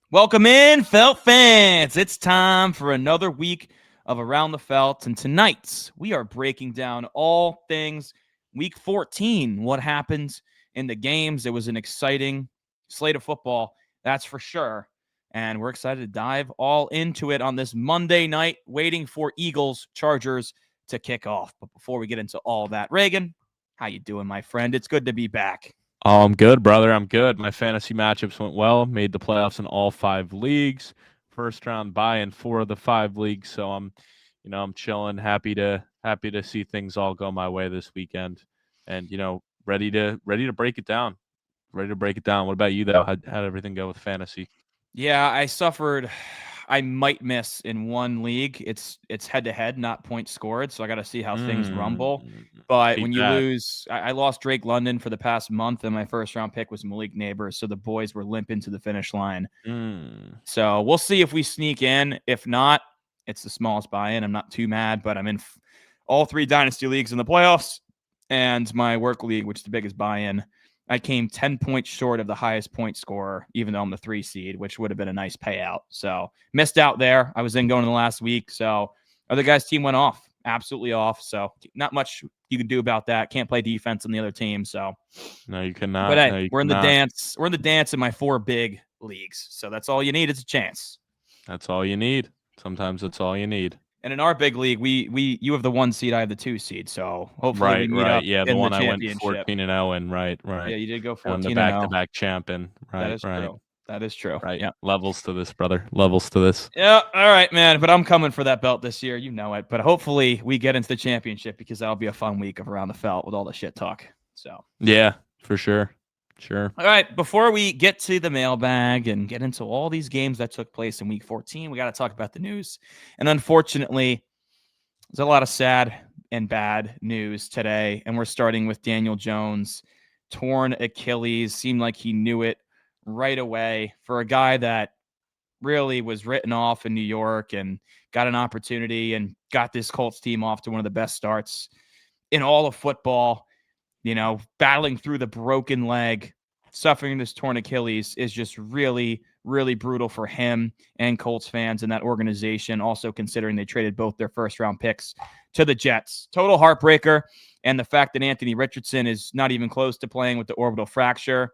Welcome in, Felt fans. It's time for another week of Around the Felt. And tonight, we are breaking down all things Week 14. What happened in the games? It was an exciting slate of football, that's for sure. And we're excited to dive all into it on this Monday night, waiting for Eagles Chargers to kick off. But before we get into all that, Reagan, how you doing, my friend? It's good to be back. Oh, I'm good, brother. I'm good. My fantasy matchups went well. Made the playoffs in all 5 leagues. First round bye in 4 of the 5 leagues. So I'm chilling. Happy to see things all go my way this weekend, and ready to break it down. Ready to break it down. What about you though? How'd everything go with fantasy? Yeah, I suffered. I might miss in one league. It's head to head, not points scored. So I got to see how things rumble. But Hate when you that. lose, I lost Drake London for the past month, and my first round pick was Malik Neighbors. So the boys were limping to the finish line. Mm. So we'll see if we sneak in. If not, it's the smallest buy in. I'm not too mad, but I'm in all three Dynasty leagues in the playoffs and my work league, which is the biggest buy in. I came 10 points short of the highest point scorer, even though I'm the 3 seed, which would have been a nice payout. So missed out there. I was in going to the last week. So other guys' team went off, absolutely off. So not much you can do about that. Can't play defense on the other team. So, No, you but cannot. hey, No, you we're in the cannot. dance. We're in the dance in my 4 big leagues. So that's all you need is a chance. That's all you need. Sometimes that's all you need. And in our big league, we you have the 1 seed, I have the 2 seed. So hopefully we Right, meet right. up Yeah, the in the one I went championship. 14-0 in. Right, Yeah, right. you did go And I'm the 14 and 0. back-to-back champion. That Right, is right, true. That is true. right. Yeah. Levels to this, brother. Levels to this. Yeah. All right, man. But I'm coming for that belt this year. You know it. But hopefully we get into the championship because that'll be a fun week of Around the Felt with all the shit talk. So, Yeah, for sure. Sure. all right. Before we get to the mailbag and get into all these games that took place in week 14, we got to talk about the news. And unfortunately, there's a lot of sad and bad news today. And we're starting with Daniel Jones, torn Achilles. Seemed like he knew it right away for a guy that really was written off in New York and got an opportunity and got this Colts team off to one of the best starts in all of football. Battling through the broken leg, suffering this torn Achilles is just really, really brutal for him and Colts fans and that organization. Also, considering they traded both their first round picks to the Jets. Total heartbreaker. And the fact that Anthony Richardson is not even close to playing with the orbital fracture,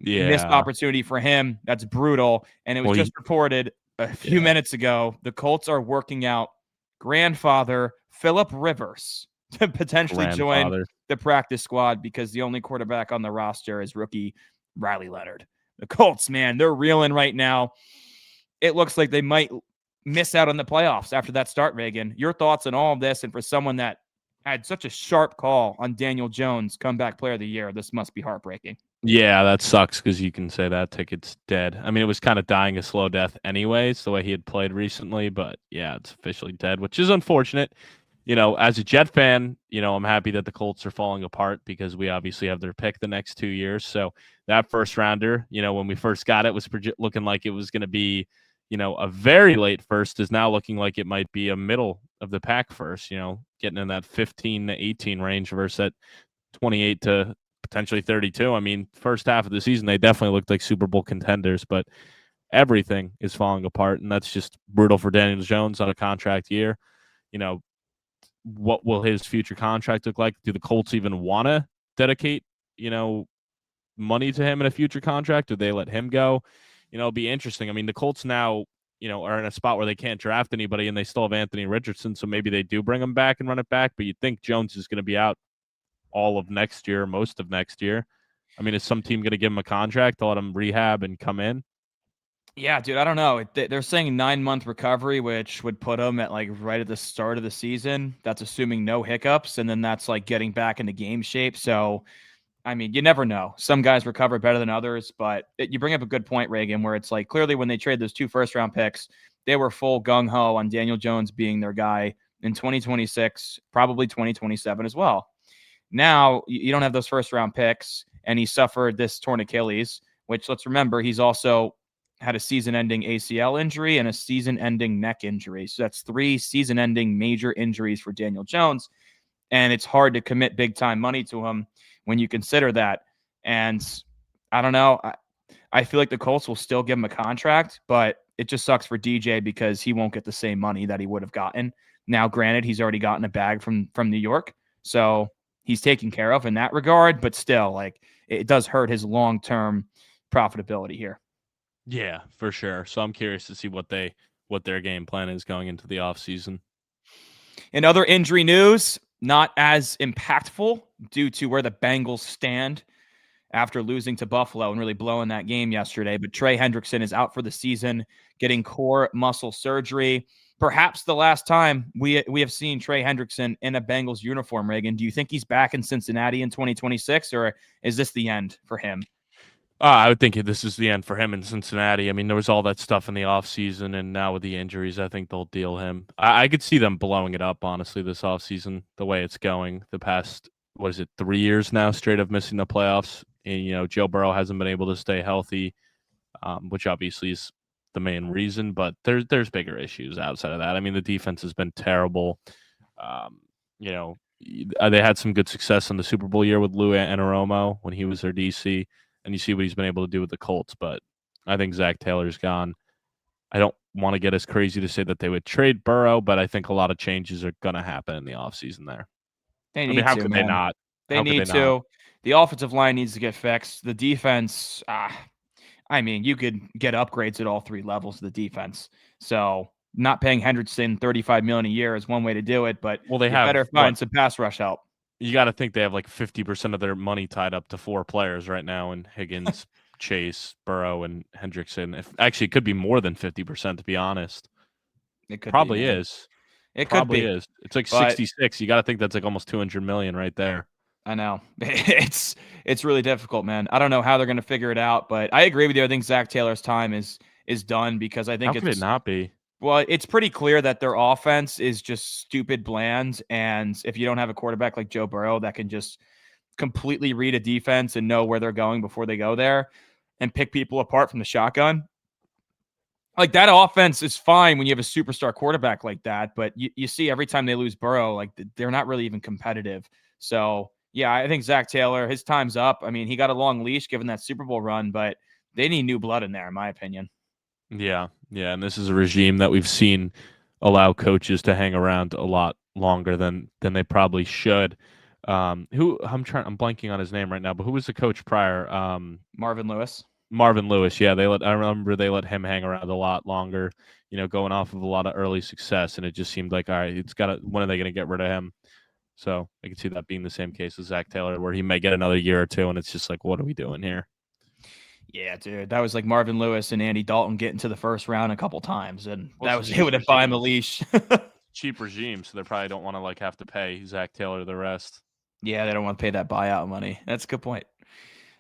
missed Yeah. opportunity for him. That's brutal. And it was Well, just reported a few yeah. minutes ago the Colts are working out grandfather Philip Rivers to potentially join Grandfather. the practice squad because the only quarterback on the roster is rookie Riley Leonard. The Colts, man, they're reeling right now. It looks like they might miss out on the playoffs after that start, Reagan. Your thoughts on all of this, and for someone that had such a sharp call on Daniel Jones, comeback player of the year, this must be heartbreaking. Yeah, that sucks because you can say that ticket's dead. I mean, it was kind of dying a slow death anyways, the way he had played recently. But yeah, it's officially dead, which is unfortunate. As a Jet fan, I'm happy that the Colts are falling apart because we obviously have their pick the next 2 years. So that first rounder, when we first got it, was looking like it was going to be, a very late first, is now looking like it might be a middle of the pack first, getting in that 15 to 18 range versus that 28 to potentially 32. I mean, first half of the season, they definitely looked like Super Bowl contenders, but everything is falling apart. And that's just brutal for Daniel Jones on a contract year. You know, what will his future contract look like? Do the Colts even want to dedicate, money to him in a future contract? Do they let him go? It'll be interesting. I mean, the Colts now, are in a spot where they can't draft anybody and they still have Anthony Richardson. So maybe they do bring him back and run it back. But you'd think Jones is going to be out all of next year, most of next year. I mean, is some team going to give him a contract to let him rehab and come in? Yeah, dude, I don't know. They're saying 9-month recovery, which would put him at like right at the start of the season. That's assuming no hiccups, and then that's like getting back into game shape. So, I mean, you never know. Some guys recover better than others, but you bring up a good point, Reagan, where it's like clearly when they trade those 2 first-round picks, they were full gung ho on Daniel Jones being their guy in 2026, probably 2027 as well. Now you don't have those first-round picks, and he suffered this torn Achilles, which let's remember he's also had a season-ending ACL injury and a season-ending neck injury. So that's 3 season-ending major injuries for Daniel Jones, and it's hard to commit big-time money to him when you consider that. And I don't know. I feel like the Colts will still give him a contract, but it just sucks for DJ because he won't get the same money that he would have gotten. Now, granted, he's already gotten a bag from New York, so he's taken care of in that regard, but still, like, it does hurt his long-term profitability here. Yeah, for sure. So I'm curious to see what their game plan is going into the offseason. In other injury news, not as impactful due to where the Bengals stand after losing to Buffalo and really blowing that game yesterday. But Trey Hendrickson is out for the season, getting core muscle surgery. Perhaps the last time we have seen Trey Hendrickson in a Bengals uniform, Reagan. Do you think he's back in Cincinnati in 2026, or is this the end for him? I would think this is the end for him in Cincinnati. I mean, there was all that stuff in the offseason, and now with the injuries, I think they'll deal him. I could see them blowing it up, honestly, this offseason, the way it's going. The past, 3 years now straight of missing the playoffs. And, Joe Burrow hasn't been able to stay healthy, which obviously is the main reason, but there's bigger issues outside of that. I mean, the defense has been terrible. They had some good success in the Super Bowl year with Lou Anarumo when he was their DC. And you see what he's been able to do with the Colts. But I think Zach Taylor's gone. I don't want to get as crazy to say that they would trade Burrow, but I think a lot of changes are going to happen in the offseason there. How could they not? They need to. The offensive line needs to get fixed. The defense, you could get upgrades at all three levels of the defense. So not paying Hendrickson $35 million a year is one way to do it, but they better find some pass rush help. You got to think they have like 50% of their money tied up to 4 players right now in Higgins, Chase, Burrow, and Hendrickson. It could be more than 50%, to be honest. It could probably is. It probably could be. Is. It's like 66. You got to think that's like almost $200 million right there. I know. It's really difficult, man. I don't know how they're going to figure it out, but I agree with you. I think Zach Taylor's time is done because I think how could it not be? Well, it's pretty clear that their offense is just stupid bland. And if you don't have a quarterback like Joe Burrow that can just completely read a defense and know where they're going before they go there and pick people apart from the shotgun, like that offense is fine when you have a superstar quarterback like that. But you see every time they lose Burrow, like they're not really even competitive. So, yeah, I think Zach Taylor, his time's up. I mean, he got a long leash given that Super Bowl run, but they need new blood in there, in my opinion. Yeah, and this is a regime that we've seen allow coaches to hang around a lot longer than they probably should. I'm blanking on his name right now, but who was the coach prior? Marvin Lewis. Yeah, I remember they let him hang around a lot longer, going off of a lot of early success, and it just seemed like, all right, when are they going to get rid of him? So I can see that being the same case with Zach Taylor, where he may get another year or two, and it's just like, what are we doing here? Yeah, dude, that was like Marvin Lewis and Andy Dalton getting to the first round a couple times, and it would have bought him a leash. Cheap regime, so they probably don't want to have to pay Zach Taylor the rest. Yeah, they don't want to pay that buyout money. That's a good point.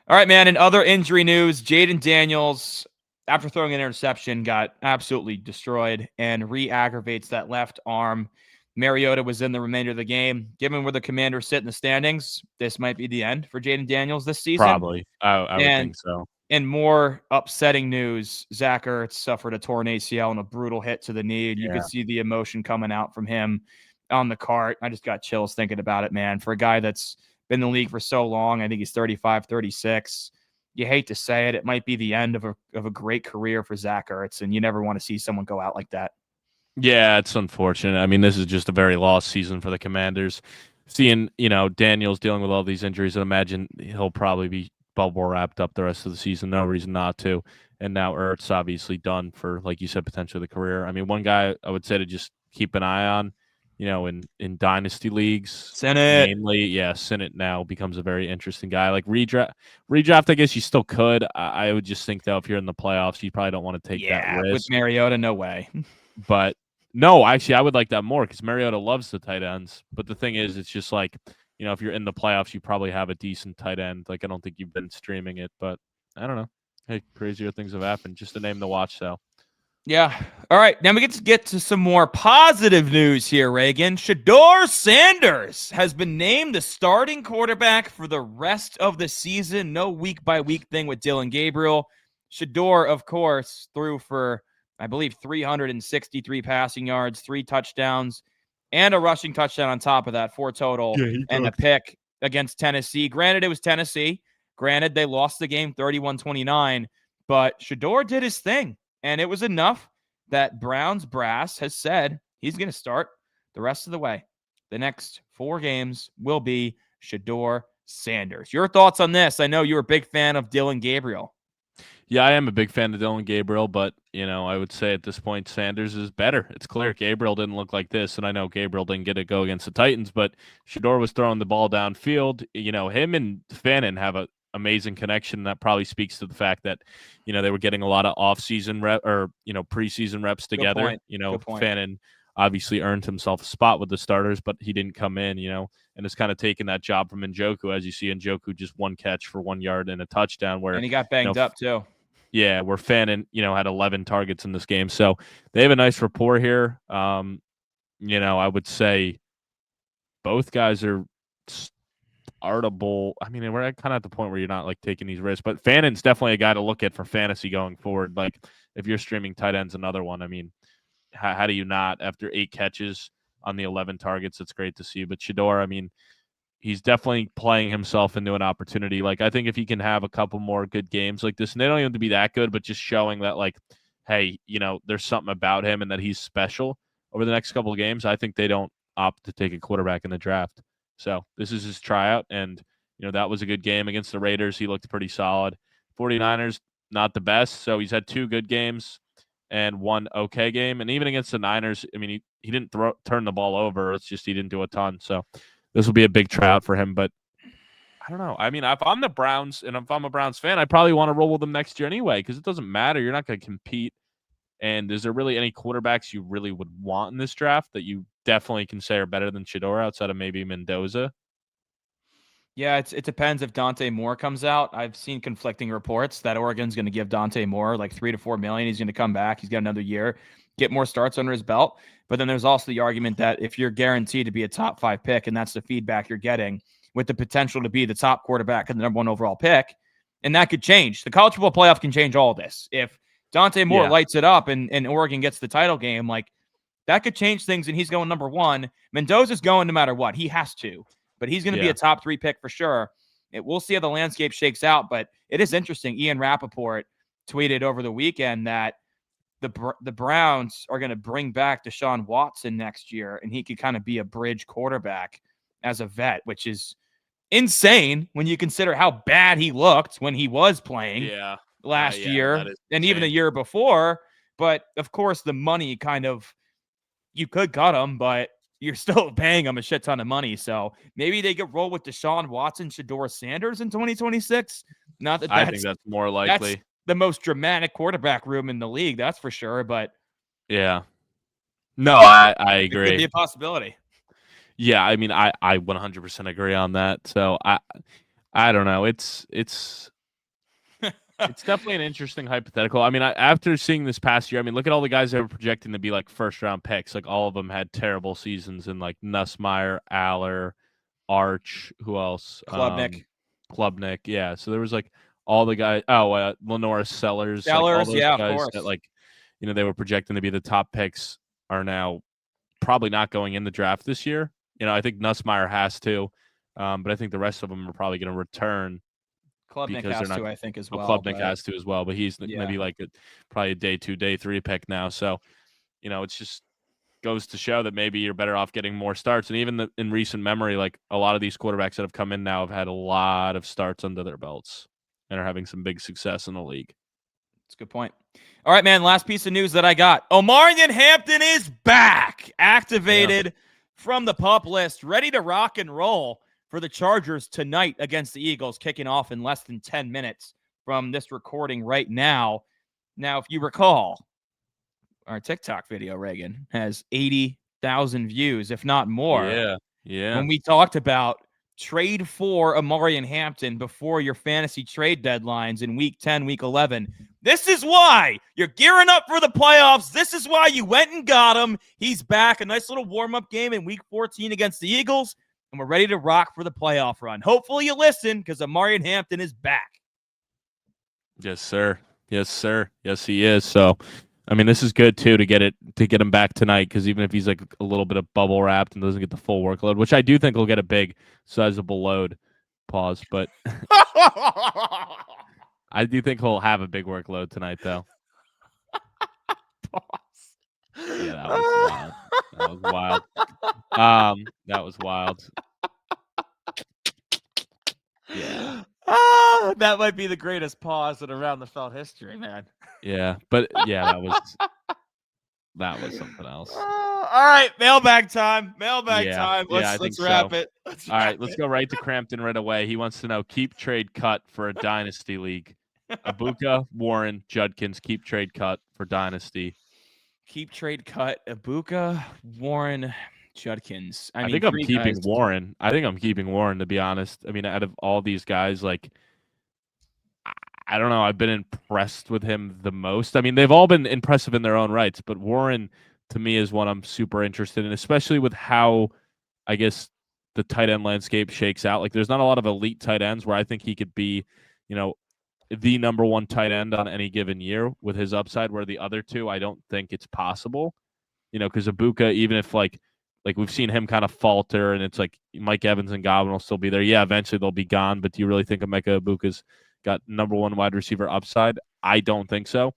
All right, man. In other injury news, Jayden Daniels, after throwing an interception, got absolutely destroyed and re-aggravates that left arm. Mariota was in the remainder of the game. Given where the Commanders sit in the standings, this might be the end for Jayden Daniels this season. Probably. I would think so. In more upsetting news, Zach Ertz suffered a torn ACL and a brutal hit to the knee. You could see the emotion coming out from him on the cart. I just got chills thinking about it, man. For a guy that's been in the league for so long, I think he's 35, 36. You hate to say it. It might be the end of a great career for Zach Ertz, and you never want to see someone go out like that. Yeah, it's unfortunate. I mean, this is just a very lost season for the Commanders. Seeing, Daniels dealing with all these injuries, I imagine he'll probably be bubble wrapped up the rest of the season. No reason not to. And now Ertz obviously done for, like you said, potentially the career. I mean, one guy I would say to just keep an eye on, in dynasty leagues, mainly, Sinnott now becomes a very interesting guy. Like redraft, I guess you still could. I would just think though, if you're in the playoffs, you probably don't want to take that risk. With Mariota, no way. But no, actually, I would like that more because Mariota loves the tight ends. But the thing is, it's just like, if you're in the playoffs, you probably have a decent tight end. Like, I don't think you've been streaming it, but I don't know. Hey, crazier things have happened. Just a name to watch, though. Yeah. All right. Now we get to some more positive news here, Reagan. Shadore Sanders has been named the starting quarterback for the rest of the season. No week-by-week thing with Dylan Gabriel. Shadore, of course, threw for, I believe, 363 passing yards, 3 touchdowns, and a rushing touchdown on top of that, 4 total, and a pick against Tennessee. Granted, it was Tennessee. Granted, they lost the game 31-29, But Shadore did his thing, and it was enough that Browns brass has said he's going to start the rest of the way. The next 4 games will be Shadore Sanders. Your thoughts on this? I know you're a big fan of Dillon Gabriel. Yeah, I am a big fan of Dillon Gabriel, but I would say at this point Sanders is better. It's clear Gabriel didn't look like this, and I know Gabriel didn't get a go against the Titans, but Shadore was throwing the ball downfield. Him and Fannin have a amazing connection. That probably speaks to the fact that they were getting a lot of off-season rep or preseason reps together. Good point. Fannin obviously earned himself a spot with the starters, but he didn't come in. And it's kind of taken that job from Njoku, as you see Njoku just 1 catch for 1 yard and a touchdown. And he got banged up too. Yeah, where Fannin, had 11 targets in this game. So they have a nice rapport here. I would say both guys are startable. I mean, we're kind of at the point where you're not like taking these risks, but Fannin's definitely a guy to look at for fantasy going forward. Like if you're streaming tight ends, another one. I mean, how do you not after 8 catches on the 11 targets? It's great to see. But Shadore, I mean, he's definitely playing himself into an opportunity. Like, I think if he can have a couple more good games like this, and they don't even have to be that good, but just showing that, like, hey, there's something about him and that he's special over the next couple of games, I think they don't opt to take a quarterback in the draft. So this is his tryout, and, that was a good game against the Raiders. He looked pretty solid. 49ers, not the best, so he's had 2 good games and 1 okay game. And even against the Niners, I mean, he didn't turn the ball over. It's just he didn't do a ton, so this will be a big tryout for him, but I don't know. I mean, if I'm the Browns and if I'm a Browns fan, I probably want to roll with them next year anyway because it doesn't matter. You're not going to compete. And is there really any quarterbacks you really would want in this draft that you definitely can say are better than Shadore outside of maybe Mendoza? Yeah, it depends if Dante Moore comes out. I've seen conflicting reports that Oregon's going to give Dante Moore like $3 to $4 million. He's going to come back. He's got another year, get more starts under his belt. But then there's also the argument that if you're guaranteed to be a top 5 pick, and that's the feedback you're getting with the potential to be the top quarterback and the number 1 overall pick, and that could change. The college football playoff can change all this. If Dante Moore lights it up and Oregon gets the title game, like that could change things, and he's going number 1. Mendoza's going no matter what. He has to. But he's going to be a top 3 pick for sure. We'll see how the landscape shakes out, but it is interesting. Ian Rappaport tweeted over the weekend that the Browns are going to bring back Deshaun Watson next year, and he could kind of be a bridge quarterback as a vet, which is insane when you consider how bad he looked when he was playing last year and even the year before. But, of course, the money kind of – you could cut him, but – you're still paying him a shit ton of money. So maybe they get roll with Deshaun Watson, Shadore Sanders in 2026. Not that I think that's more likely. That's the most dramatic quarterback room in the league, that's for sure. But yeah, no, I agree. It could be a possibility. Yeah, I mean, I 100% agree on that. So I don't know. It's it's definitely an interesting hypothetical. I mean, after seeing this past year, I mean, look at all the guys that were projecting to be like first-round picks. Like all of them had terrible seasons, and like Nussmeier, Aller, Arch, who else? Klubnik. Yeah. So there was like all the guys. Oh, Lenore Sellers. Like all those guys of course. that like, they were projecting to be the top picks are now probably not going in the draft this year. I think Nussmeier has to, but I think the rest of them are probably going to return. Klubnik has to, I think, as well. Klubnik has to as well, but he's going to be like probably a day 2, day 3 pick now. So, it's just goes to show that maybe you're better off getting more starts. And even in recent memory, like a lot of these quarterbacks that have come in now have had a lot of starts under their belts and are having some big success in the league. That's a good point. All right, man, last piece of news that I got. Amarian Hampton is back, activated from the PUP list, ready to rock and roll for the Chargers tonight against the Eagles, kicking off in less than 10 minutes from this recording right now. Now, if you recall, our TikTok video, Reagan, has 80,000 views, if not more. Yeah. When we talked about trade for Amarian Hampton before your fantasy trade deadlines in week 10, week 11. This is why you're gearing up for the playoffs. This is why you went and got him. He's back. A nice little warm-up game in week 14 against the Eagles. And we're ready to rock for the playoff run. Hopefully you listen because Amarian Hampton is back. Yes, sir. Yes, he is. So, I mean, this is good too to get him back tonight because even if he's like a little bit of bubble wrapped and doesn't get the full workload, which I do think will get a big sizable load. Pause, but I do think he'll have a big workload tonight, though. Yeah, that was wild. That was wild. That was wild. Yeah. That might be the greatest pause in around the felt history, man. Yeah, but yeah, that was something else. All right, mailbag time. Mailbag Yeah, time. yeah, I Let's think wrap so. it. All right, let's go right to Crampton right away. He wants to know keep trade cut for a dynasty league. Ibuka, Warren, Judkins, keep trade cut for dynasty. Keep trade cut. Ibuka, Warren, Judkins. I mean, think I'm 3 keeping guys. Warren. I think I'm keeping Warren, to be honest. I mean, out of all these guys, like, I don't know. I've been impressed with him the most. I mean, they've all been impressive in their own rights, but Warren, to me, is one I'm super interested in, especially with how, I guess, the tight end landscape shakes out. Like, there's not a lot of elite tight ends where I think he could be, you know, the number one tight end on any given year with his upside, where the other two, I don't think it's possible. Because Ibuka, even if like we've seen him kind of falter, and it's like Mike Evans and Godwin will still be there. Yeah, eventually they'll be gone. But do you really think Emeka Ibuka's got number one wide receiver upside? I don't think so.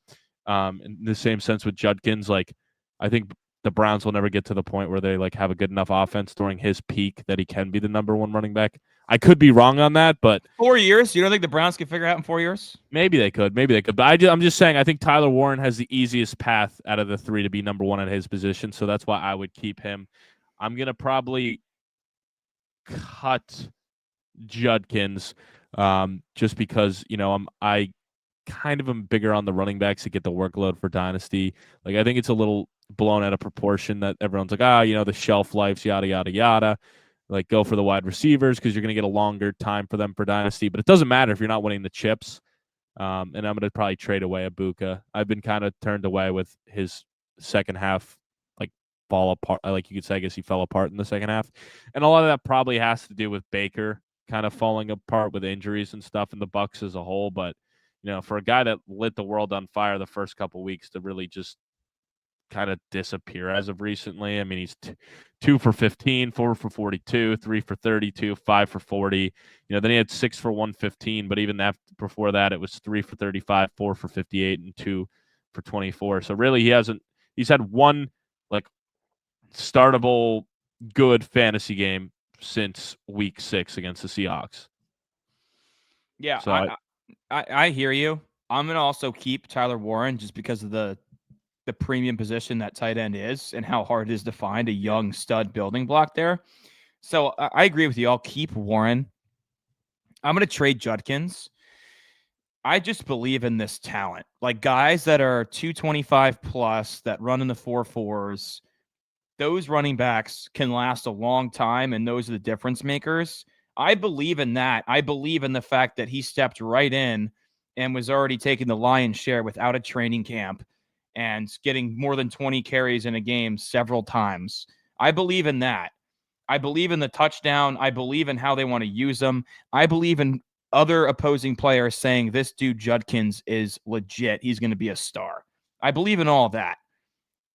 In the same sense with Judkins, like I think the Browns will never get to the point where they like have a good enough offense during his peak that he can be the number one running back. I could be wrong on that, but 4 years? You don't think the Browns can figure it out in 4 years? maybe they could. But I'm just saying, I think Tyler Warren has the easiest path out of the three to be number one at his position. So that's why I would keep him. I'm going to probably cut Judkins just because, I kind of am bigger on the running backs to get the workload for Dynasty. Like, I think it's a little blown out of proportion that everyone's like, the shelf life, yada, yada, yada. Like, go for the wide receivers because you're going to get a longer time for them for Dynasty. But it doesn't matter if you're not winning the chips. And I'm going to probably trade away Ibuka. I've been kind of turned away with his second half, like, fall apart. Like, you could say, I guess he fell apart in the second half. And a lot of that probably has to do with Baker kind of falling apart with injuries and stuff in the Bucs as a whole. But, for a guy that lit the world on fire the first couple weeks to really just kind of disappear as of recently. I mean, he's 2 for 15, 4 for 42, 3 for 32, 5 for 40. Then he had 6 for 115, but even before that, it was 3 for 35, 4 for 58, and 2 for 24. So really, he's had one like startable good fantasy game since week 6 against the Seahawks. Yeah, so I hear you. I'm gonna also keep Tyler Warren just because of the premium position that tight end is and how hard it is to find a young stud building block there. So I agree with you. I'll keep Warren. I'm going to trade Judkins. I just believe in this talent. Like guys that are 225 plus that run in the 4.4s, those running backs can last a long time, and those are the difference makers. I believe in that. I believe in the fact that he stepped right in and was already taking the lion's share without a training camp and getting more than 20 carries in a game several times. I believe in that. I believe in the touchdown. I believe in how they want to use them. I believe in other opposing players saying this dude Judkins is legit. He's going to be a star. I believe in all that.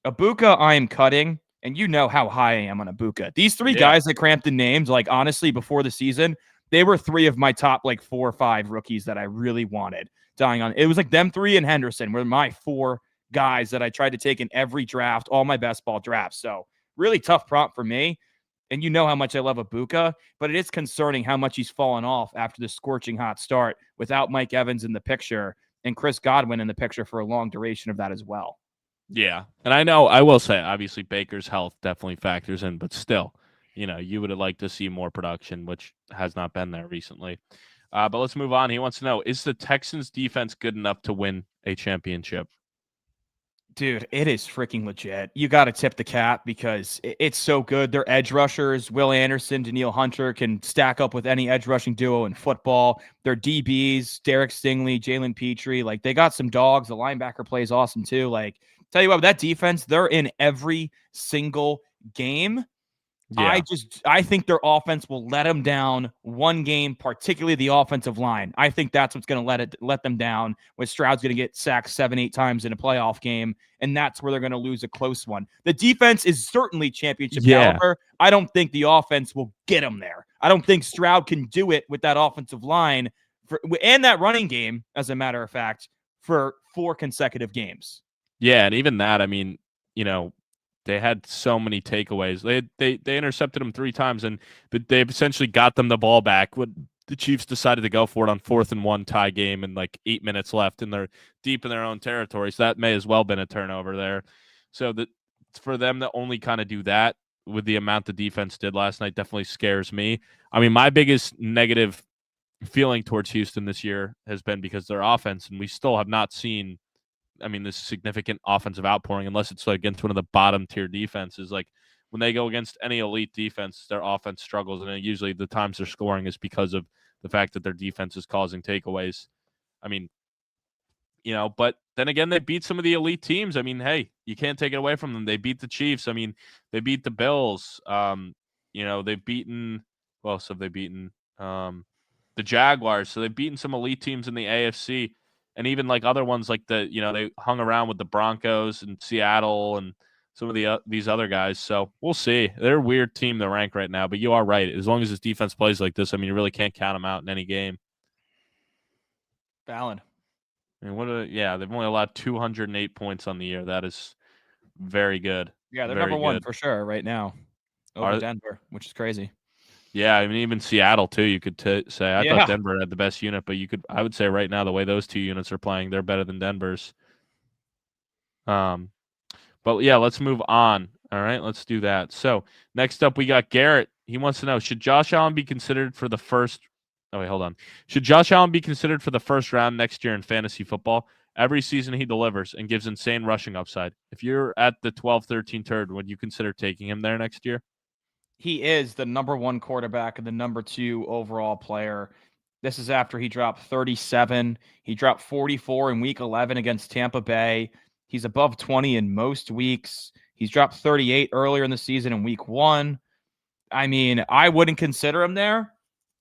Ibuka, I am cutting, and you know how high I am on Ibuka. These three guys that Crampton named, like honestly, before the season, they were 3 of my top like 4 or 5 rookies that I really wanted. Dying on it was like them 3 and Henderson were my 4 guys that I tried to take in every draft, all my best ball drafts. So really tough prompt for me. And you know how much I love Ibuka, but it is concerning how much he's fallen off after the scorching hot start without Mike Evans in the picture and Chris Godwin in the picture for a long duration of that as well. Yeah. And I will say, obviously, Baker's health definitely factors in, but still, you would have liked to see more production, which has not been there recently. But let's move on. He wants to know, is the Texans defense good enough to win a championship? Dude, it is freaking legit. You got to tip the cap because it's so good. Their edge rushers, Will Anderson, Danielle Hunter, can stack up with any edge rushing duo in football. Their DBs, Derek Stingley, Jalen Petrie, like they got some dogs. The linebacker plays awesome too. Like, tell you what, with that defense, they're in every single game. Yeah. I think their offense will let them down one game, particularly the offensive line. I think that's what's going to let them down. When Stroud's going to get sacked 7-8 times in a playoff game, and that's where they're going to lose a close one. The defense is certainly championship caliber. I don't think the offense will get them there. I don't think Stroud can do it with that offensive line and that running game, as a matter of fact, for 4 consecutive games. Yeah, and even that, I mean, they had so many takeaways. They intercepted them 3 times, and they've essentially got them the ball back when the Chiefs decided to go for it on 4th and 1 tie game and like 8 minutes left, and they're deep in their own territory. So that may as well been a turnover there. So for them to only kind of do that with the amount the defense did last night definitely scares me. I mean, my biggest negative feeling towards Houston this year has been because their offense, and we still have not seen, I mean, this significant offensive outpouring unless it's like against one of the bottom tier defenses. Like when they go against any elite defense, their offense struggles, and usually the times they're scoring is because of the fact that their defense is causing takeaways. I mean, but then again, they beat some of the elite teams. I mean, hey, you can't take it away from them. They beat the Chiefs. I mean, they beat the Bills. They've beaten, who else have they beaten? The Jaguars. So they've beaten some elite teams in the AFC, and even like other ones like they hung around with the Broncos and Seattle and some of these other guys. So we'll see. They're a weird team to rank right now, but you are right. As long as this defense plays like this, I mean, you really can't count them out in any game. Valid. I mean, they've only allowed 208 points on the year. That is very good. Yeah, they're very number 1 good. for sure right now over Denver, which is crazy. Yeah, I mean, even Seattle too. You could say I thought Denver had the best unit, but I would say right now the way those 2 units are playing, they're better than Denver's. But yeah, let's move on. All right, let's do that. So next up, we got Garrett. He wants to know: should Josh Allen be considered for the first? Oh wait, hold on. Should Josh Allen be considered for the first round next year in fantasy football? Every season he delivers and gives insane rushing upside. If you're at the 12-13 turn, would you consider taking him there next year? He is the number 1 quarterback and the number 2 overall player. This is after he dropped 37. He dropped 44 in week 11 against Tampa Bay. He's above 20 in most weeks. He's dropped 38 earlier in the season in week 1. I mean, I wouldn't consider him there,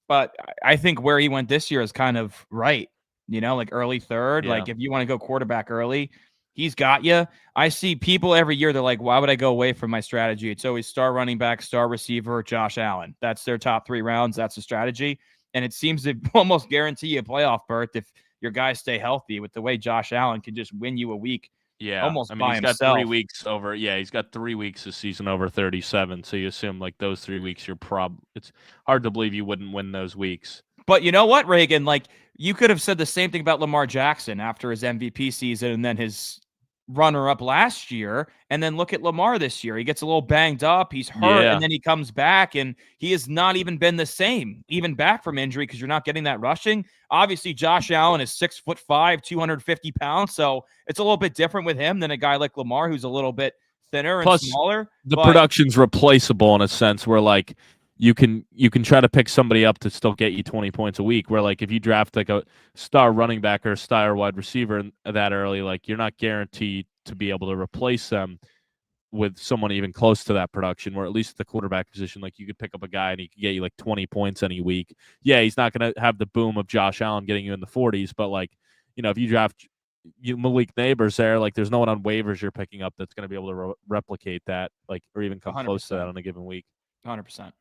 but I think where he went this year is kind of right. Like early third. Yeah. Like if you want to go quarterback early, he's got you. I see people every year. They're like, why would I go away from my strategy? It's always star running back, star receiver, Josh Allen. That's their top 3 rounds. That's the strategy. And it seems to almost guarantee you a playoff berth if your guys stay healthy with the way Josh Allen can just win you a week. Yeah, Almost I mean, by he's himself. got 3 weeks over. Yeah, he's got 3 weeks this season over 37. So you assume like those 3 weeks, it's hard to believe you wouldn't win those weeks. But you know what, Reagan? Like you could have said the same thing about Lamar Jackson after his MVP season and then his runner-up last year. And then look at Lamar this year. He gets a little banged up. He's hurt, and then he comes back, and he has not even been the same, even back from injury, because you're not getting that rushing. Obviously, Josh Allen is 6'5", 250 pounds, so it's a little bit different with him than a guy like Lamar, who's a little bit thinner and smaller. The production's replaceable in a sense where like you can try to pick somebody up to still get you 20 points a week, where like if you draft like a star running back or a star wide receiver that early, like you're not guaranteed to be able to replace them with someone even close to that production, where at least at the quarterback position, like you could pick up a guy and he could get you like 20 points any week. Yeah, he's not going to have the boom of Josh Allen getting you in the 40s, but like, if you draft Malik Neighbors there, like there's no one on waivers you're picking up that's going to be able to replicate that, like, or even come 100%. close to that on a given week. 100%.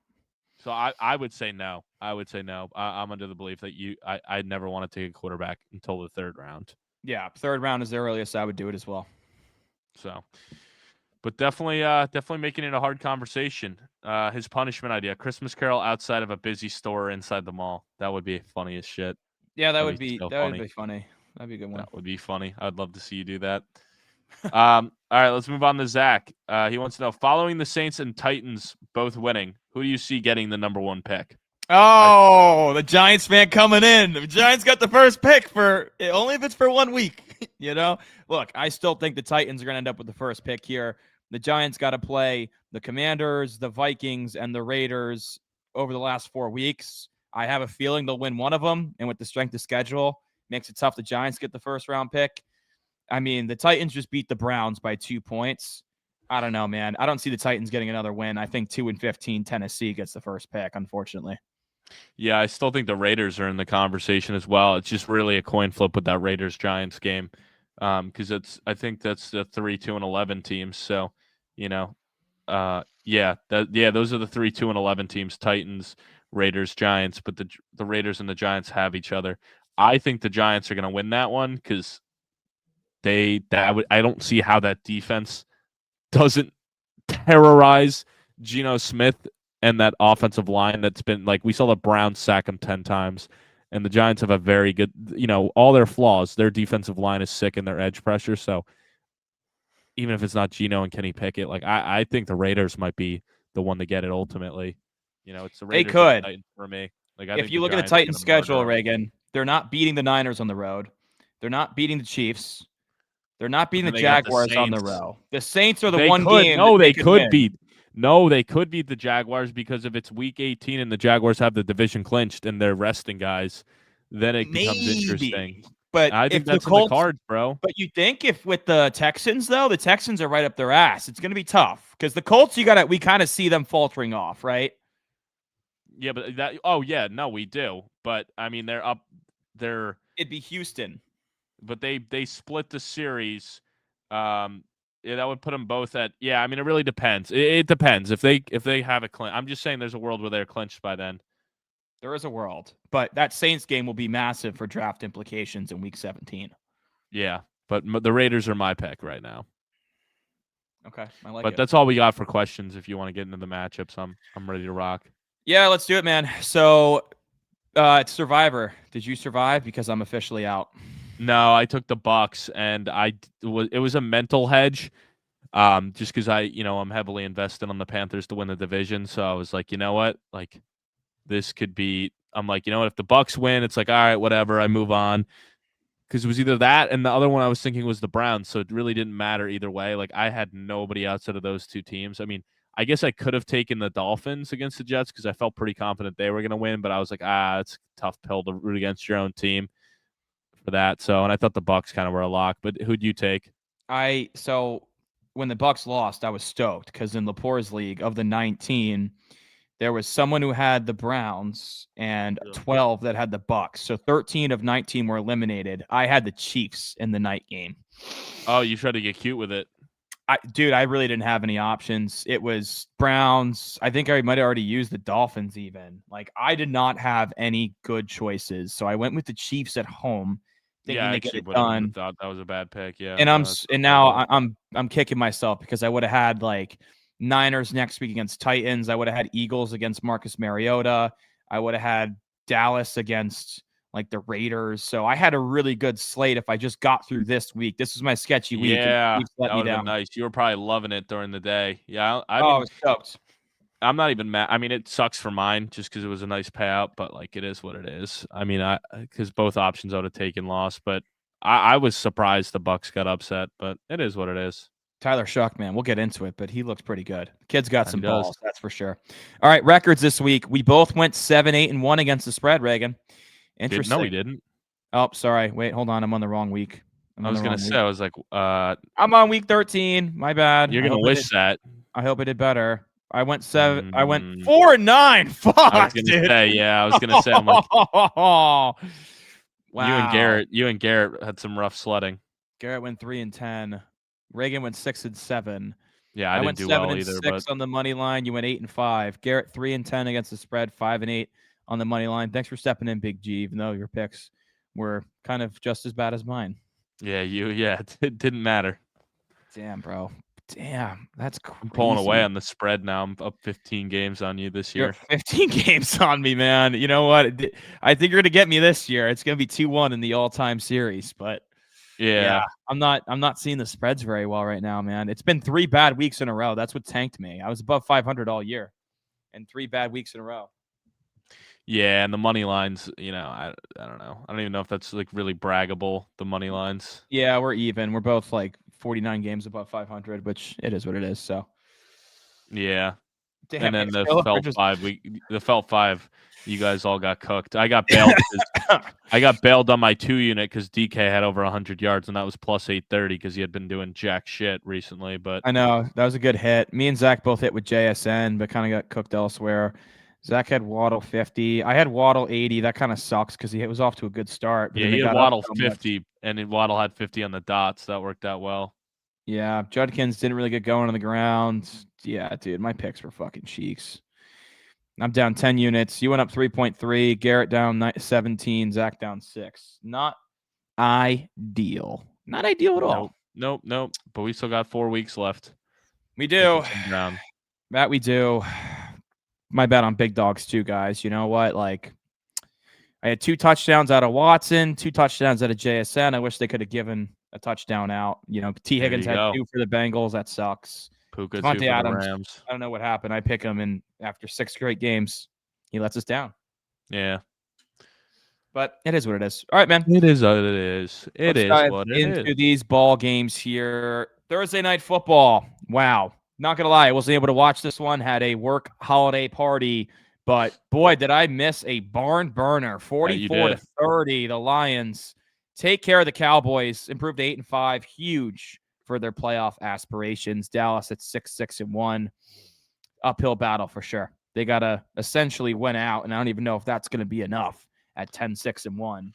So I would say no. I'm under the belief that I'd never want to take a quarterback until the 3rd round. Yeah, 3rd round is the earliest I would do it as well. So, but definitely making it a hard conversation. His punishment idea: Christmas Carol outside of a busy store inside the mall. That would be funny as shit. Yeah, that would would be funny. That'd be a good one. That would be funny. I'd love to see you do that. All right, let's move on to Zach. He wants to know: following the Saints and Titans both winning, who do you see getting the number 1 pick? Oh, the Giants fan coming in. The Giants got the first pick for only if it's for 1 week. Look, I still think the Titans are going to end up with the first pick here. The Giants got to play the Commanders, the Vikings, and the Raiders over the last 4 weeks. I have a feeling they'll win one of them, and with the strength of schedule, makes it tough the Giants get the first round pick. I mean, the Titans just beat the Browns by 2 points. I don't know, man. I don't see the Titans getting another win. I think 2-15 Tennessee gets the first pick, unfortunately. Yeah, I still think the Raiders are in the conversation as well. It's just really a coin flip with that Raiders-Giants game, because I think that's the 3-2-11 teams. So, those are the 3-2-11 teams: Titans, Raiders Giants, but the Raiders and the Giants have each other. I think the Giants are going to win that one because I don't see how that defense doesn't terrorize Geno Smith and that offensive line that's been like we saw the Browns sack him 10 times. And the Giants have a very good, all their flaws. Their defensive line is sick in their edge pressure. So even if it's not Geno and Kenny Pickett, like I think the Raiders might be the one to get it ultimately. It's the They Raiders or the could. Titans for me. Like I If think you the look at the Giants are Titans' going to murder schedule, them. Reagan, they're not beating the Niners on the road. They're not beating the Chiefs. They're not beating the They got the Jaguars on the Saints. road. The Saints are the They one could game that no, they they could could win. beat. No, they could beat the Jaguars because if it's week 18 and the Jaguars have the division clinched and they're resting guys, then it becomes interesting. Maybe. But I if think the that's in the Colts, cards, bro. but you think if with the Texans though, the Texans are right up their ass. It's going to be tough because the Colts, we kind of see them faltering off, right? Yeah, but that. Oh yeah, no, we do. But I mean, they're up. It'd be Houston. But they split the series. Yeah, that would put them both at. Yeah, I mean, it really depends. It depends if they have a clinch. I'm just saying, there's a world where they're clinched by then. There is a world, but that Saints game will be massive for draft implications in Week 17. Yeah, but the Raiders are my pick right now. Okay, I like but it. That's all we got for questions. If you want to get into the matchups, I'm ready to rock. Yeah, let's do it, man. So, it's Survivor. Did you survive? Because I'm officially out. No, I took the Bucks, and it was a mental hedge. Just because I'm heavily invested on the Panthers to win the division, so I was like, you know what, like this could be. I'm like, you know what, if the Bucks win, it's like, all right, whatever, I move on. Because it was either that and the other one I was thinking was the Browns, so it really didn't matter either way. Like I had nobody outside of those two teams. I mean, I guess I could have taken the Dolphins against the Jets because I felt pretty confident they were going to win, but I was like, it's a tough pill to root against your own team for that. So, and I thought the Bucks kind of were a lock, but who'd you take? So when the Bucks lost, I was stoked because in Laporte's league of the 19, there was someone who had the Browns and 12 that had the Bucks. So 13 of 19 were eliminated. I had the Chiefs in the night game. Oh, you tried to get cute with it. I really didn't have any options. It was Browns. I think I might have already used the Dolphins even. Like I did not have any good choices. So I went with the Chiefs at home thinking to get it done. Thought that was a bad pick. Yeah. And now I'm kicking myself because I would have had like Niners next week against Titans. I would have had Eagles against Marcus Mariota. I would have had Dallas against like the Raiders. So I had a really good slate if I just got through this week. This was my sketchy week. Yeah, that would have been nice. You were probably loving it during the day. Yeah, I mean, I was stoked. I'm not even mad. I mean, it sucks for mine just because it was a nice payout, but like it is what it is. I mean, because both options I would have taken loss, but I was surprised the Bucks got upset, but it is what it is. Tyler Shuck, man, we'll get into it, but he looks pretty good. Kid's got some balls, that's for sure. All right, records this week. We both went 7-8-1 against the spread, Reagan. Interesting. No, we didn't. Oh, sorry. Wait, hold on. I'm on the wrong week. I was gonna say, I was like, I'm on week 13. My bad. You're gonna wish that. I hope I did better. I went 4-9. Fuck, I was gonna say, yeah. I was gonna say, I'm like, wow. You and Garrett had some rough sledding. Garrett went 3-10. Reagan went 6-7. Yeah, I didn't do well either. 7-6 on the money line. You went 8-5. Garrett 3-10 against the spread. 5-8 on the money line. Thanks for stepping in, Big G. Even though your picks were kind of just as bad as mine. Yeah, it didn't matter. Damn, bro. Damn, that's crazy. I'm pulling away on the spread now. I'm up 15 games on you this year. You're 15 games on me, man. You know what? I think you're gonna get me this year. It's gonna be 2-1 in the all-time series, but yeah, I'm not seeing the spreads very well right now, man. It's been 3 bad weeks in a row. That's what tanked me. I was above 500 all year, and 3 bad weeks in a row. Yeah, and the money lines, I don't know. I don't even know if that's like really braggable, the money lines. Yeah, we're even. We're both like 49 games above 500, which it is what it is. So yeah. Damn, and then the Felt 5, you guys all got cooked. I got bailed on my 2 unit because DK had over 100 yards, and that was plus 830 because he had been doing jack shit recently. But I know that was a good hit. Me and Zach both hit with JSN, but kind of got cooked elsewhere. Zach had Waddle 50. I had Waddle 80. That kind of sucks because he was off to a good start. But yeah, he had Waddle 50, and Waddle had 50 on the dots. That worked out well. Yeah, Judkins didn't really get going on the ground. Yeah, dude, my picks were fucking cheeks. I'm down 10 units. You went up 3.3. Garrett down 17. Zach down 6. Not ideal. Not ideal at all. Nope. But we still got 4 weeks left. We do. Brown. That we do. My bet on big dogs too, guys. You know what? Like, I had 2 touchdowns out of Watson, 2 touchdowns out of JSN. I wish they could have given a touchdown out. T. Higgins had 2 for the Bengals. That sucks. Puka 2 for Adams, the Rams. I don't know what happened. I pick him, and after 6 great games, he lets us down. Yeah. But it is what it is. All right, man. It is what it is. Let's dive into these ball games here. Thursday night football. Wow. Not going to lie. I wasn't able to watch this one. Had a work holiday party. But, boy, did I miss a barn burner. 44-30. The Lions take care of the Cowboys. Improved to 8-5. Huge for their playoff aspirations. Dallas at 6-1. Uphill battle for sure. They got to essentially win out, and I don't even know if that's going to be enough at 10-6-1.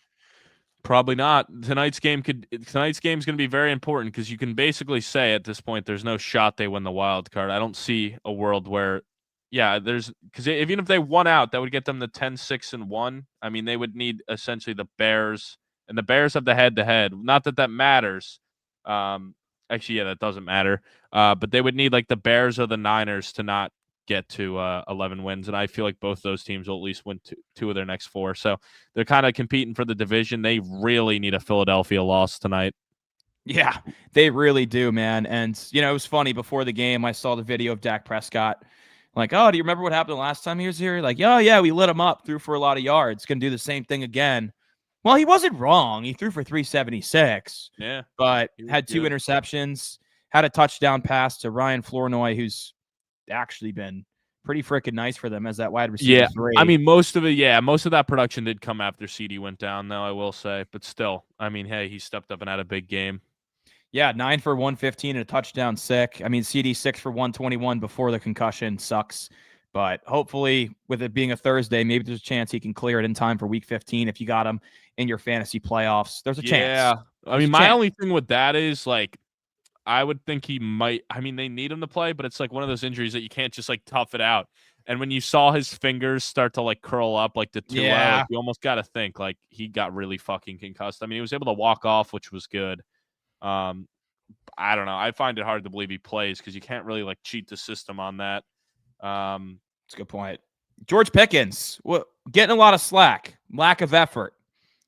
Probably not. Tonight's game is going to be very important because you can basically say at this point there's no shot they win the wild card. I don't see a world where, because even if they won out, that would get them to 10-6-1. I mean, they would need essentially the Bears, and the Bears have the head-to-head. Not that matters. Actually, that doesn't matter. But they would need like the Bears or the Niners to not get to 11 wins, and I feel like both those teams will at least win 2 of their next 4. So they're kind of competing for the division. They really need a Philadelphia loss tonight. Yeah, they really do, man. And, it was funny. Before the game, I saw the video of Dak Prescott. Like, oh, do you remember what happened the last time he was here? Like, oh, yeah, we lit him up, threw for a lot of yards. Going to do the same thing again. Well, he wasn't wrong. He threw for 376. Yeah. But had 2 interceptions, had a touchdown pass to Ryan Flournoy, who's actually been pretty freaking nice for them as that wide receiver. Yeah, I mean, most of that production did come after CD went down, though, I will say. But still, I mean, hey, he stepped up and had a big game. Yeah, 9 for 115 and a touchdown sick. I mean, CD 6 for 121 before the concussion sucks. But hopefully, with it being a Thursday, maybe there's a chance he can clear it in time for Week 15 if you got him in your fantasy playoffs. There's a chance. Yeah, I mean, my only thing with that is, like, I would think he might. I mean, they need him to play, but it's like one of those injuries that you can't just like tough it out. And when you saw his fingers start to like curl up like the 2, like, you almost got to think like he got really fucking concussed. I mean, he was able to walk off, which was good. I don't know. I find it hard to believe he plays because you can't really like cheat the system on that. That's a good point. George Pickens, getting a lot of slack, lack of effort.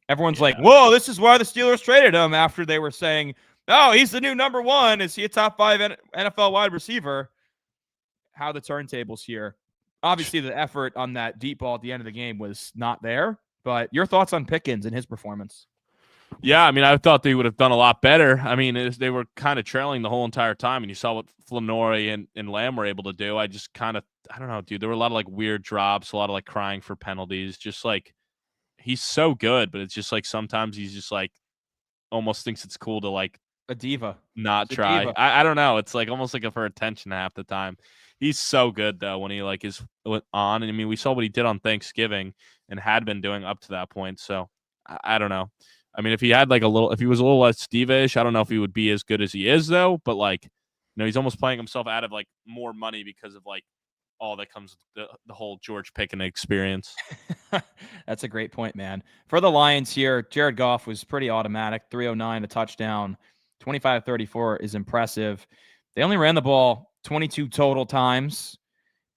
Everyone's like, whoa, this is why the Steelers traded him after they were saying, oh, he's the new number 1. Is he a top 5 NFL wide receiver? How the turntables here. Obviously, the effort on that deep ball at the end of the game was not there. But your thoughts on Pickens and his performance? Yeah, I mean, I thought they would have done a lot better. I mean, they were kind of trailing the whole entire time, and you saw what Flournoy and Lamb were able to do. I just kind of, I don't know, dude. There were a lot of like weird drops, a lot of like crying for penalties. Just like, he's so good, but it's just like sometimes he's just like almost thinks it's cool to like a diva, not try. I don't know. It's like almost like for attention half the time. He's so good though when he like is on. And I mean, we saw what he did on Thanksgiving and had been doing up to that point. So I don't know. I mean, if he had like if he was a little less diva-ish, I don't know if he would be as good as he is though. But like, he's almost playing himself out of like more money because of like all that comes with the whole George Pickens experience. That's a great point, man. For the Lions here, Jared Goff was pretty automatic. 309, a touchdown. 25-34 is impressive. They only ran the ball 22 total times,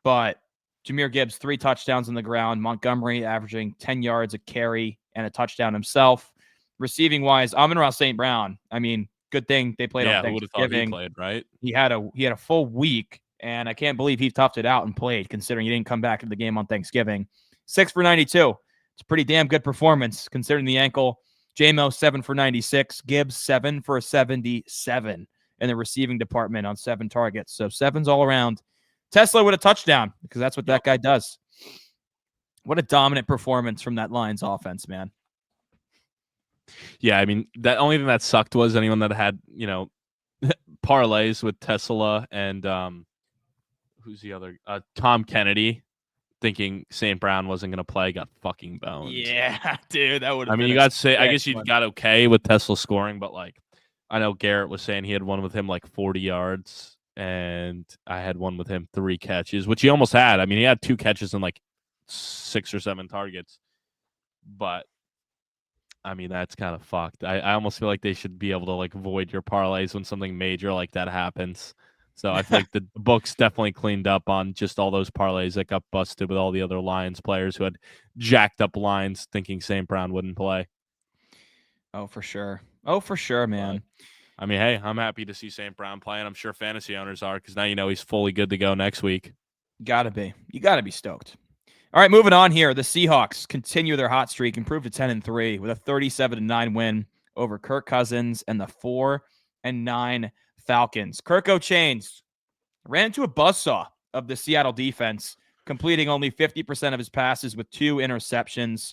but Jahmyr Gibbs, 3 touchdowns on the ground. Montgomery averaging 10 yards a carry and a touchdown himself. Receiving-wise, Amon-Ra St. Brown. I mean, good thing they played on Thanksgiving. Who would have thought he played, right? He had a full week, and I can't believe he toughed it out and played, considering he didn't come back to the game on Thanksgiving. 6 for 92. It's a pretty damn good performance, considering the ankle. J-Mo, 7 for 96. Gibbs, 7 for 77 in the receiving department on 7 targets. So 7's all around. Tesla with a touchdown, because that's what that guy does. What a dominant performance from that Lions offense, man. Yeah, I mean, that only thing that sucked was anyone that had, parlays with Tesla and who's the other? Tom Kennedy, thinking St. Brown wasn't going to play, got fucking boned. Yeah, dude, that would have I mean, you got to say, I guess you got okay with Tesla scoring, but like, I know Garrett was saying he had one with him like 40 yards, and I had one with him 3 catches, which he almost had. I mean, he had 2 catches in like 6 or 7 targets. But I mean, that's kind of fucked. I almost feel like they should be able to like void your parlays when something major like that happens. So I feel like the books definitely cleaned up on just all those parlays that got busted with all the other Lions players who had jacked up lines thinking St. Brown wouldn't play. Oh, for sure. Oh, for sure, But man. I mean, hey, I'm happy to see St. Brown play, and I'm sure fantasy owners are because now you know he's fully good to go next week. Gotta be. You gotta be stoked. All right, moving on here. The Seahawks continue their hot streak, improve to 10-3 with a 37-9 win over Kirk Cousins and the 4-9 Falcons. Kirk O'Chains ran into a buzzsaw of the Seattle defense, completing only 50% of his passes with 2 interceptions.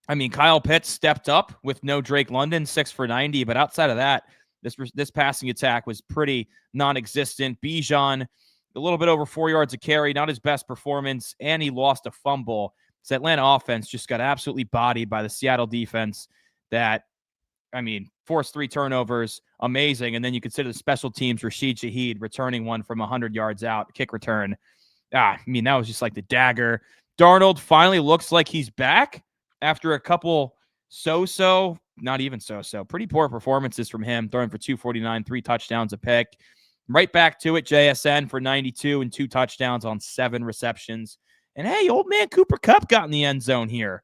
I mean, Kyle Pitts stepped up with no Drake London, 6 for 90. But outside of that, this passing attack was pretty non-existent. Bijan, a little bit over 4 yards a carry, not his best performance, and he lost a fumble. This Atlanta offense just got absolutely bodied by the Seattle defense that, I mean, forced 3 turnovers, amazing. And then you consider the special teams, Rashee Shaheed returning one from 100 yards out, kick return. I mean, that was just like the dagger. Darnold finally looks like he's back after a couple not even pretty poor performances from him, throwing for 249, 3 touchdowns a pick. Right back to it, JSN for 92 and 2 touchdowns on 7 receptions. And hey, old man Cooper Kupp got in the end zone here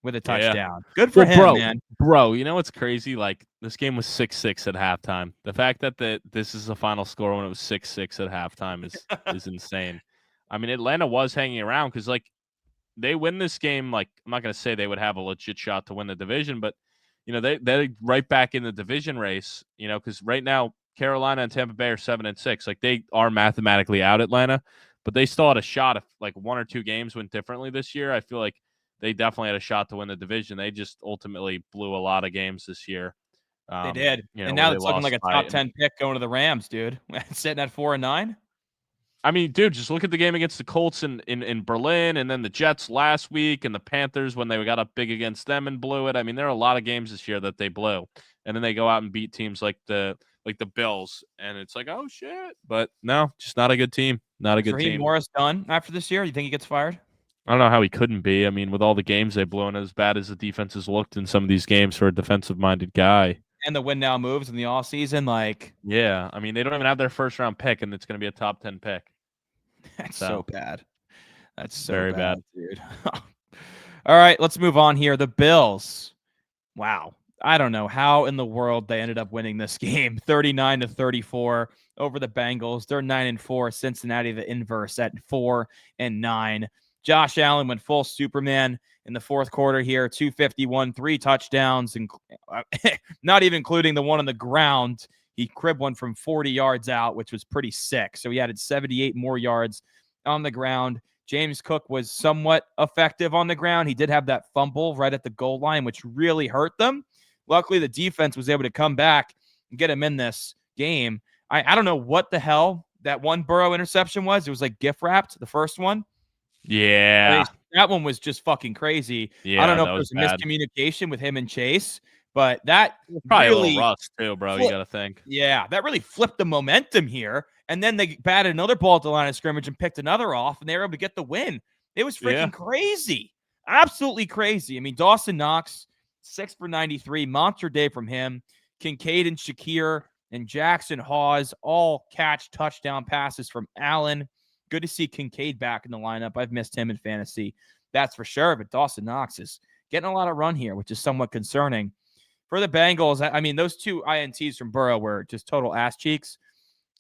with a touchdown. Yeah. Good for him, man. Bro, you know what's crazy? Like, this game was 6-6 at halftime. The fact that this is the final score when it was 6-6 at halftime is insane. I mean, Atlanta was hanging around because, like, they win this game. Like, I'm not going to say they would have a legit shot to win the division, but, you know, they're right back in the division race, you know, because right now Carolina and Tampa Bay are 7-6. Like, they are mathematically out Atlanta, but they still had a shot if, like, 1 or 2 games went differently this year. I feel like they definitely had a shot to win the division. They just ultimately blew a lot of games this year. They did. You know, and now it's looking like a top 10 pick going to the Rams, dude. Sitting at 4-9. I mean, dude, just look at the game against the Colts in Berlin, and then the Jets last week, and the Panthers when they got up big against them and blew it. I mean, there are a lot of games this year that they blew, and then they go out and beat teams like the Bills, and it's like, oh shit. But no, just not a good team. Not a good team. Morris done after this year? You think he gets fired? I don't know how he couldn't be. I mean, with all the games they blew, and as bad as the defense has looked in some of these games for a defensive-minded guy. And the win now moves in the offseason, like. Yeah, I mean, they don't even have their first-round pick, and it's going to be a top 10 pick. That's so bad. That's so very bad, dude. All right, let's move on here. The Bills. Wow. I don't know how in the world they ended up winning this game. 39-34 over the Bengals. They're 9-4. Cincinnati, the inverse at 4-9. Josh Allen went full Superman in the fourth quarter here. 251, 3 touchdowns, and not even including the one on the ground. He cribbed one from 40 yards out, which was pretty sick. So he added 78 more yards on the ground. James Cook was somewhat effective on the ground. He did have that fumble right at the goal line, which really hurt them. Luckily, the defense was able to come back and get him in this game. I don't know what the hell that one Burrow interception was. It was like gift wrapped, the first one. Yeah. That one was just fucking crazy. Yeah, I don't know if there's miscommunication with him and Chase, but that probably really, a little rust too, bro. You got to think. Yeah, that really flipped the momentum here. And then they batted another ball at the line of scrimmage and picked another off, and they were able to get the win. It was freaking crazy. Absolutely crazy. I mean, Dawson Knox, 6 for 93, monster day from him. Kincaid and Shakir and Jackson Hawes all catch touchdown passes from Allen. Good to see Kincaid back in the lineup. I've missed him in fantasy. That's for sure. But Dawson Knox is getting a lot of run here, which is somewhat concerning. For the Bengals, I mean, those 2 INTs from Burrow were just total ass cheeks.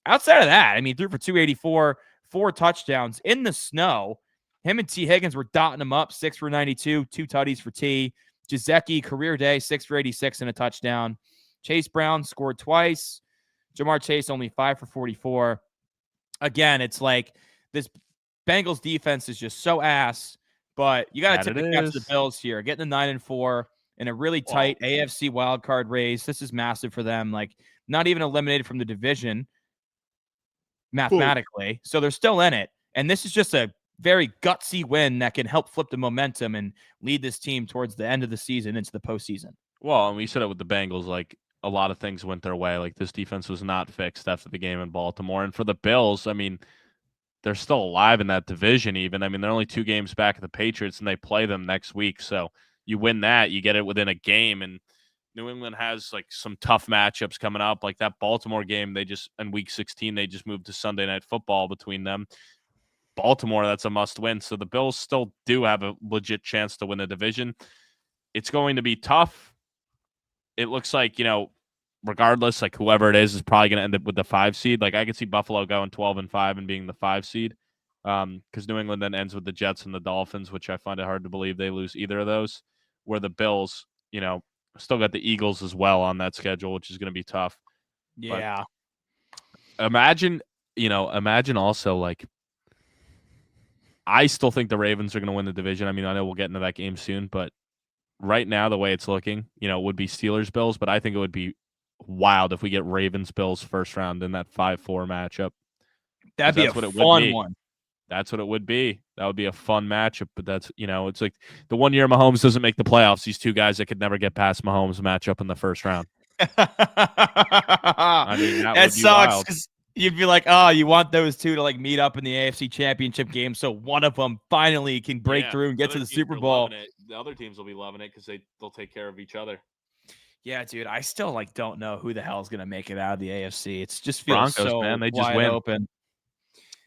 Outside of that, I mean, threw for 284, 4 touchdowns in the snow. Him and T. Higgins were dotting him up, 6 for 92, 2 tutties for T. Jazeki, career day, 6 for 86 and a touchdown. Chase Brown scored twice. Jamar Chase only 5 for 44. Again, it's like this Bengals defense is just so ass, but you got to tip the cap to the Bills here, getting the 9-4 in a really tight AFC wildcard race. This is massive for them. Like, not even eliminated from the division mathematically. So they're still in it. And this is just a very gutsy win that can help flip the momentum and lead this team towards the end of the season into the postseason. Well, and we said it with the Bengals, like, a lot of things went their way. Like, this defense was not fixed after the game in Baltimore. And for the Bills, I mean, they're still alive in that division even. I mean, they're only 2 games back of the Patriots, and they play them next week. So you win that, you get it within a game, and New England has like some tough matchups coming up. Like that Baltimore game, they just in week 16, they just moved to Sunday Night Football between them. Baltimore, that's a must win. So the Bills still do have a legit chance to win the division. It's going to be tough. It looks like, regardless, like whoever it is probably going to end up with the 5 seed. Like I could see Buffalo going 12-5 and being the 5 seed. Because New England then ends with the Jets and the Dolphins, which I find it hard to believe they lose either of those. Where the Bills, still got the Eagles as well on that schedule, which is going to be tough. Yeah. But imagine also like I still think the Ravens are going to win the division. I mean, I know we'll get into that game soon, but right now the way it's looking, it would be Steelers Bills, but I think it would be wild if we get Ravens Bills first round in that 5-4 matchup. That'd be a fun one. That's what it would be. That would be a fun matchup, but that's, it's like the one year Mahomes doesn't make the playoffs, these 2 guys that could never get past Mahomes match up in the first round. I mean, that would be wild. You'd be like, oh, you want those 2 to like meet up in the AFC Championship game so one of them finally can break through and get to the Super Bowl. The other teams will be loving it because they'll take care of each other. Yeah, dude, I still don't know who the hell is going to make it out of the AFC. It's just feels Broncos, so man. They just wide win. Open.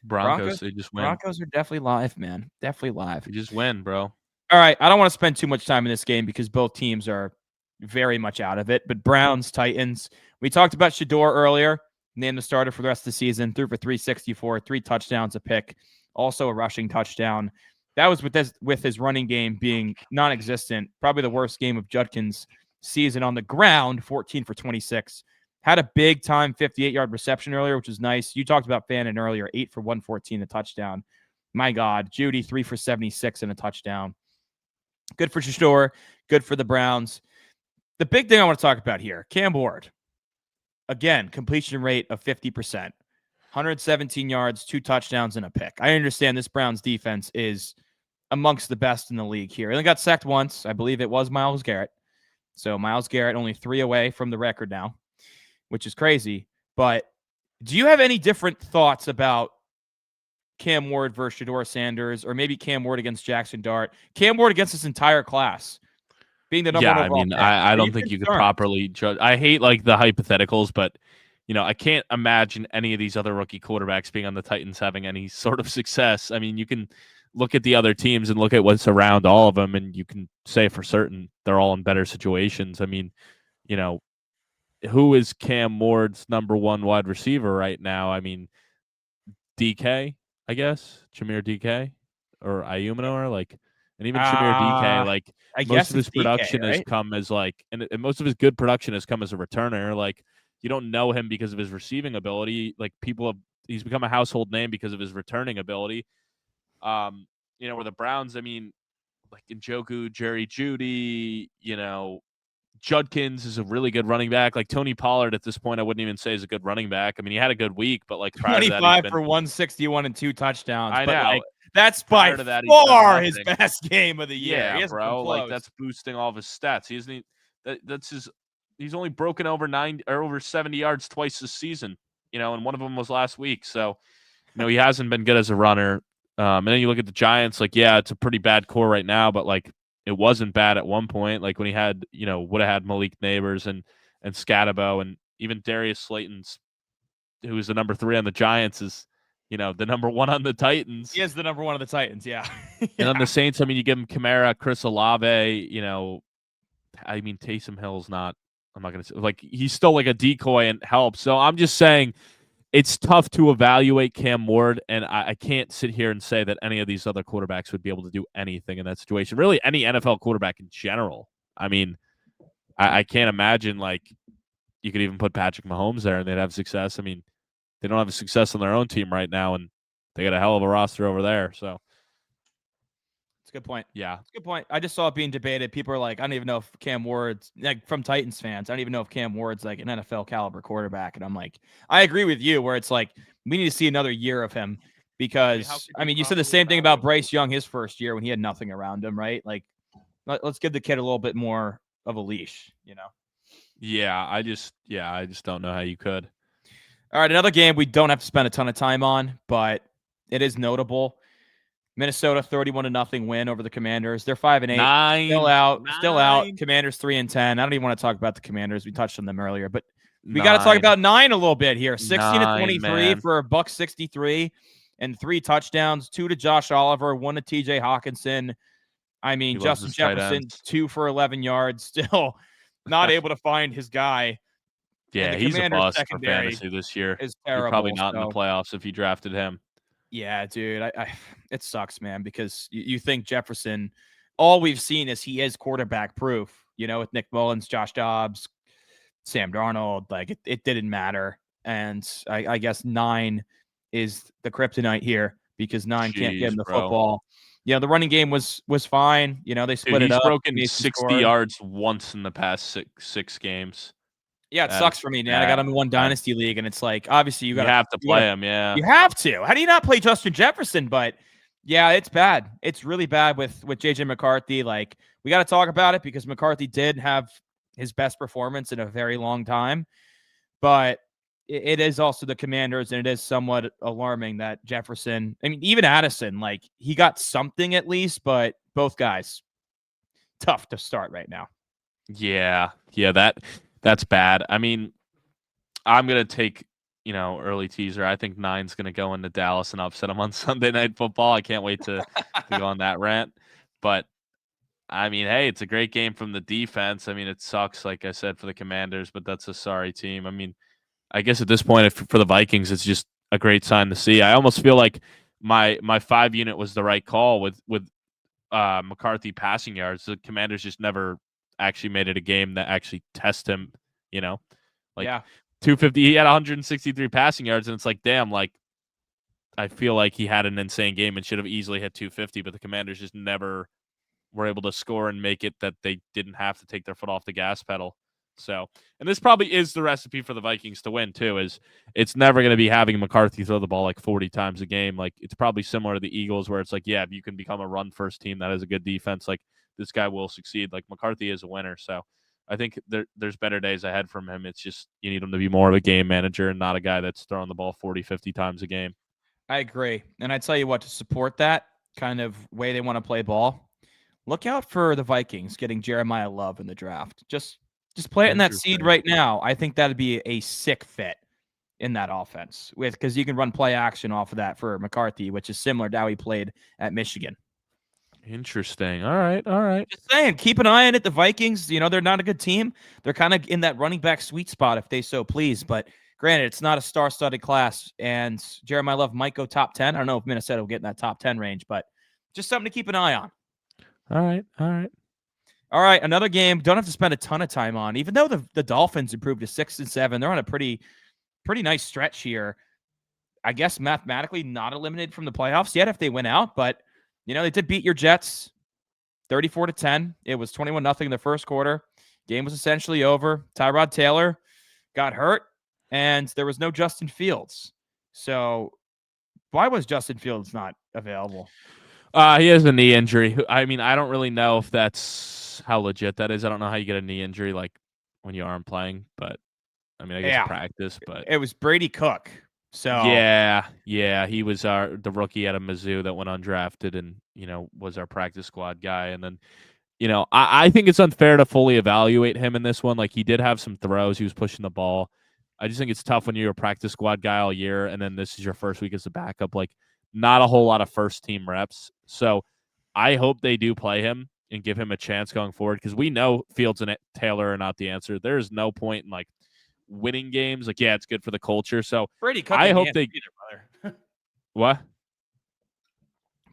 Broncos, they just win. Broncos are definitely live, man. Definitely live. They just win, bro. All right, I don't want to spend too much time in this game because both teams are very much out of it. But Browns, Titans. We talked about Shadore earlier. Named the starter for the rest of the season. Threw for 364, 3 touchdowns, a pick, also a rushing touchdown. That was with his running game being non-existent. Probably the worst game of Judkins' season on the ground. 14 for 26. Had a big time 58-yard reception earlier, which was nice. You talked about Fannin earlier. 8 for 114, a touchdown. My God, Judy 3 for 76 and a touchdown. Good for Shadore. Good for the Browns. The big thing I want to talk about here, Cam Ward. Again, completion rate of 50%, 117 yards, 2 touchdowns, and a pick. I understand this Browns defense is amongst the best in the league here. They only got sacked once. I believe it was Myles Garrett. So Myles Garrett only 3 away from the record now, which is crazy. But do you have any different thoughts about Cam Ward versus Shadore Sanders, or maybe Cam Ward against Jackson Dart? Cam Ward against this entire class. Being the number one overall pick. I don't think you could properly judge. I hate like the hypotheticals, but I can't imagine any of these other rookie quarterbacks being on the Titans having any sort of success. I mean, you can look at the other teams and look at what's around all of them, and you can say for certain they're all in better situations. I mean, who is Cam Ward's number 1 wide receiver right now? I mean, DK, I guess, Jameer DK or Ayumanor, like. And even Jameer DK, like most of his production has come as like, and most of his good production has come as a returner. Like you don't know him because of his receiving ability. Like he's become a household name because of his returning ability. Where the Browns, I mean, like Njoku, Jerry Jeudy, Judkins is a really good running back. Like Tony Pollard at this point, I wouldn't even say is a good running back. I mean, he had a good week, but like prior 25 to that, for 161 and 2 touchdowns. I know. That's by far his best game of the year. Yeah, bro. Like that's boosting all of his stats. He isn't. That's his. He's only broken over 70 yards twice this season. And one of them was last week. So, he hasn't been good as a runner. And then you look at the Giants. Like, yeah, it's a pretty bad core right now, but like it wasn't bad at one point. Like when he had, would have had Malik Neighbors and Scatabo, and even Darius Slayton's, who was the number 3 on the Giants, is. The number 1 on the Titans. He is the number 1 on the Titans, yeah. And on the Saints, I mean, you give him Kamara, Chris Olave, I mean, Taysom Hill's not, I'm not going to say, like, he's still like a decoy and helps. So I'm just saying it's tough to evaluate Cam Ward, and I can't sit here and say that any of these other quarterbacks would be able to do anything in that situation. Really, any NFL quarterback in general. I mean, I can't imagine, like, you could even put Patrick Mahomes there and they'd have success. I mean, they don't have success on their own team right now, and they got a hell of a roster over there. So, it's a good point. Yeah, it's a good point. I just saw it being debated. People are like, I don't even know if Cam Ward's like from Titans fans. I don't even know if Cam Ward's like an NFL caliber quarterback. And I'm like, I agree with you. Where it's like we need to see another year of him because I mean, you said the same thing about Bryce Young his first year when he had nothing around him, right? Like, let's give the kid a little bit more of a leash, Yeah, I just don't know how you could. All right, another game we don't have to spend a ton of time on, but it is notable. Minnesota 31-0 win over the Commanders. They're 5-8. Still out. Commanders 3-10. I don't even want to talk about the Commanders. We touched on them earlier, but we got to talk about 9 a little bit here. 16-23 for $163 and 3 touchdowns, 2 to Josh Oliver, 1 to TJ Hawkinson. I mean, Justin Jefferson, 2 for 11 yards, still not able to find his guy. Yeah, he's a bust for fantasy this year. Is terrible. You're probably not in the playoffs if you drafted him. Yeah, dude, it sucks, man, because you think Jefferson, all we've seen is he is quarterback proof, with Nick Mullins, Josh Dobbs, Sam Darnold, like it didn't matter. And I guess 9 is the kryptonite here because 9 can't get him the football. The running game was fine. They split it up. He's broken 60 yards once in the past six games. Yeah, it sucks for me, man. I got him in one Dynasty league, and it's like, obviously, you have to play him, yeah. You have to. How do you not play Justin Jefferson? But, yeah, it's bad. It's really bad with J.J. McCarthy. Like, we got to talk about it because McCarthy did have his best performance in a very long time. But it is also the Commanders, and it is somewhat alarming that Jefferson, I mean, even Addison, like, he got something at least, but both guys, tough to start right now. Yeah, that's bad. I mean, I'm going to take, early teaser. I think 9's going to go into Dallas and upset them on Sunday Night Football. I can't wait to go on that rant. But, I mean, hey, it's a great game from the defense. I mean, it sucks, like I said, for the Commanders, but that's a sorry team. I mean, I guess at this point, for the Vikings, it's just a great sign to see. I almost feel like my 5 unit was the right call with McCarthy passing yards. The Commanders just never actually made it a game that actually test him, 250. He had 163 passing yards, and it's like, damn, like I feel like he had an insane game and should have easily hit 250, but the Commanders just never were able to score and make it that they didn't have to take their foot off the gas pedal. So, and this probably is the recipe for the Vikings to win too, is it's never going to be having McCarthy throw the ball like 40 times a game. Like, it's probably similar to the Eagles where it's like, yeah, if you can become a run first team that has a good defense, like this guy will succeed. Like, McCarthy is a winner. So I think there's better days ahead from him. It's just you need him to be more of a game manager and not a guy that's throwing the ball 40, 50 times a game. I agree. And I tell you what, to support that kind of way they want to play ball, look out for the Vikings getting Jeremiah Love in the draft. Just play it in that seed right now. I think that'd be a sick fit in that offense because you can run play action off of that for McCarthy, which is similar to how he played at Michigan. Interesting. All right. Just saying, keep an eye on it. The Vikings, they're not a good team. They're kind of in that running back sweet spot if they so please. But granted, it's not a star-studded class, and Jeremiah Love might go top 10. I don't know if Minnesota will get in that top 10 range, but just something to keep an eye on. All right, another game. Don't have to spend a ton of time on. Even though the Dolphins improved to 6-7, they're on a pretty nice stretch here. I guess mathematically not eliminated from the playoffs yet if they win out, but they did beat your Jets 34-10. It was 21-0 in the first quarter. Game was essentially over. Tyrod Taylor got hurt, and there was no Justin Fields. So why was Justin Fields not available? He has a knee injury. I mean, I don't really know if that's how legit that is. I don't know how you get a knee injury like when you aren't playing, but I mean, I guess practice. But it was Brady Cook. So yeah, he was the rookie at Mizzou that went undrafted and was our practice squad guy. And then I think it's unfair to fully evaluate him in this one. Like, he did have some throws. He was pushing the ball. I just think it's tough when you're a practice squad guy all year and then this is your first week as a backup. Like, not a whole lot of first team reps. So I hope they do play him and give him a chance going forward because we know Fields and Taylor are not the answer. There's no point in like winning games. Like, yeah, it's good for the culture. So Brady Cook I hope they brother. What?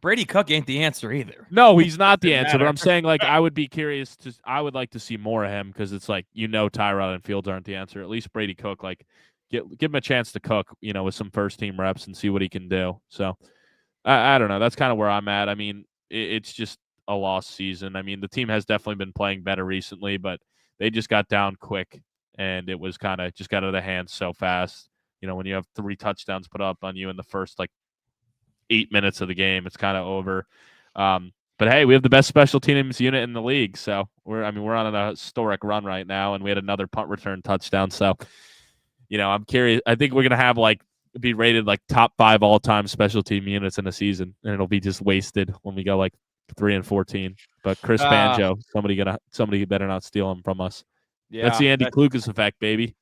Brady Cook ain't the answer either. No, he's not the answer. But I'm saying, like, I would be curious I would like to see more of him because it's like Tyrod and Fields aren't the answer. At least Brady Cook, like, give him a chance to cook, with some first team reps and see what he can do. So I don't know. That's kind of where I'm at. I mean, it's just a lost season. I mean, the team has definitely been playing better recently, but they just got down quick and it was kind of just got out of the hands so fast. When you have 3 touchdowns put up on you in the first 8 minutes of the game, it's kind of over. But hey, we have the best special teams unit in the league. So we're on a historic run right now, and we had another punt return touchdown. So, I'm curious. I think we're going to have be rated like top 5 all-time special team units in a season, and it'll be just wasted when we go like 3-14. But Chris Banjo, somebody better not steal him from us. That's Yeah, the Andy Klukas effect, baby.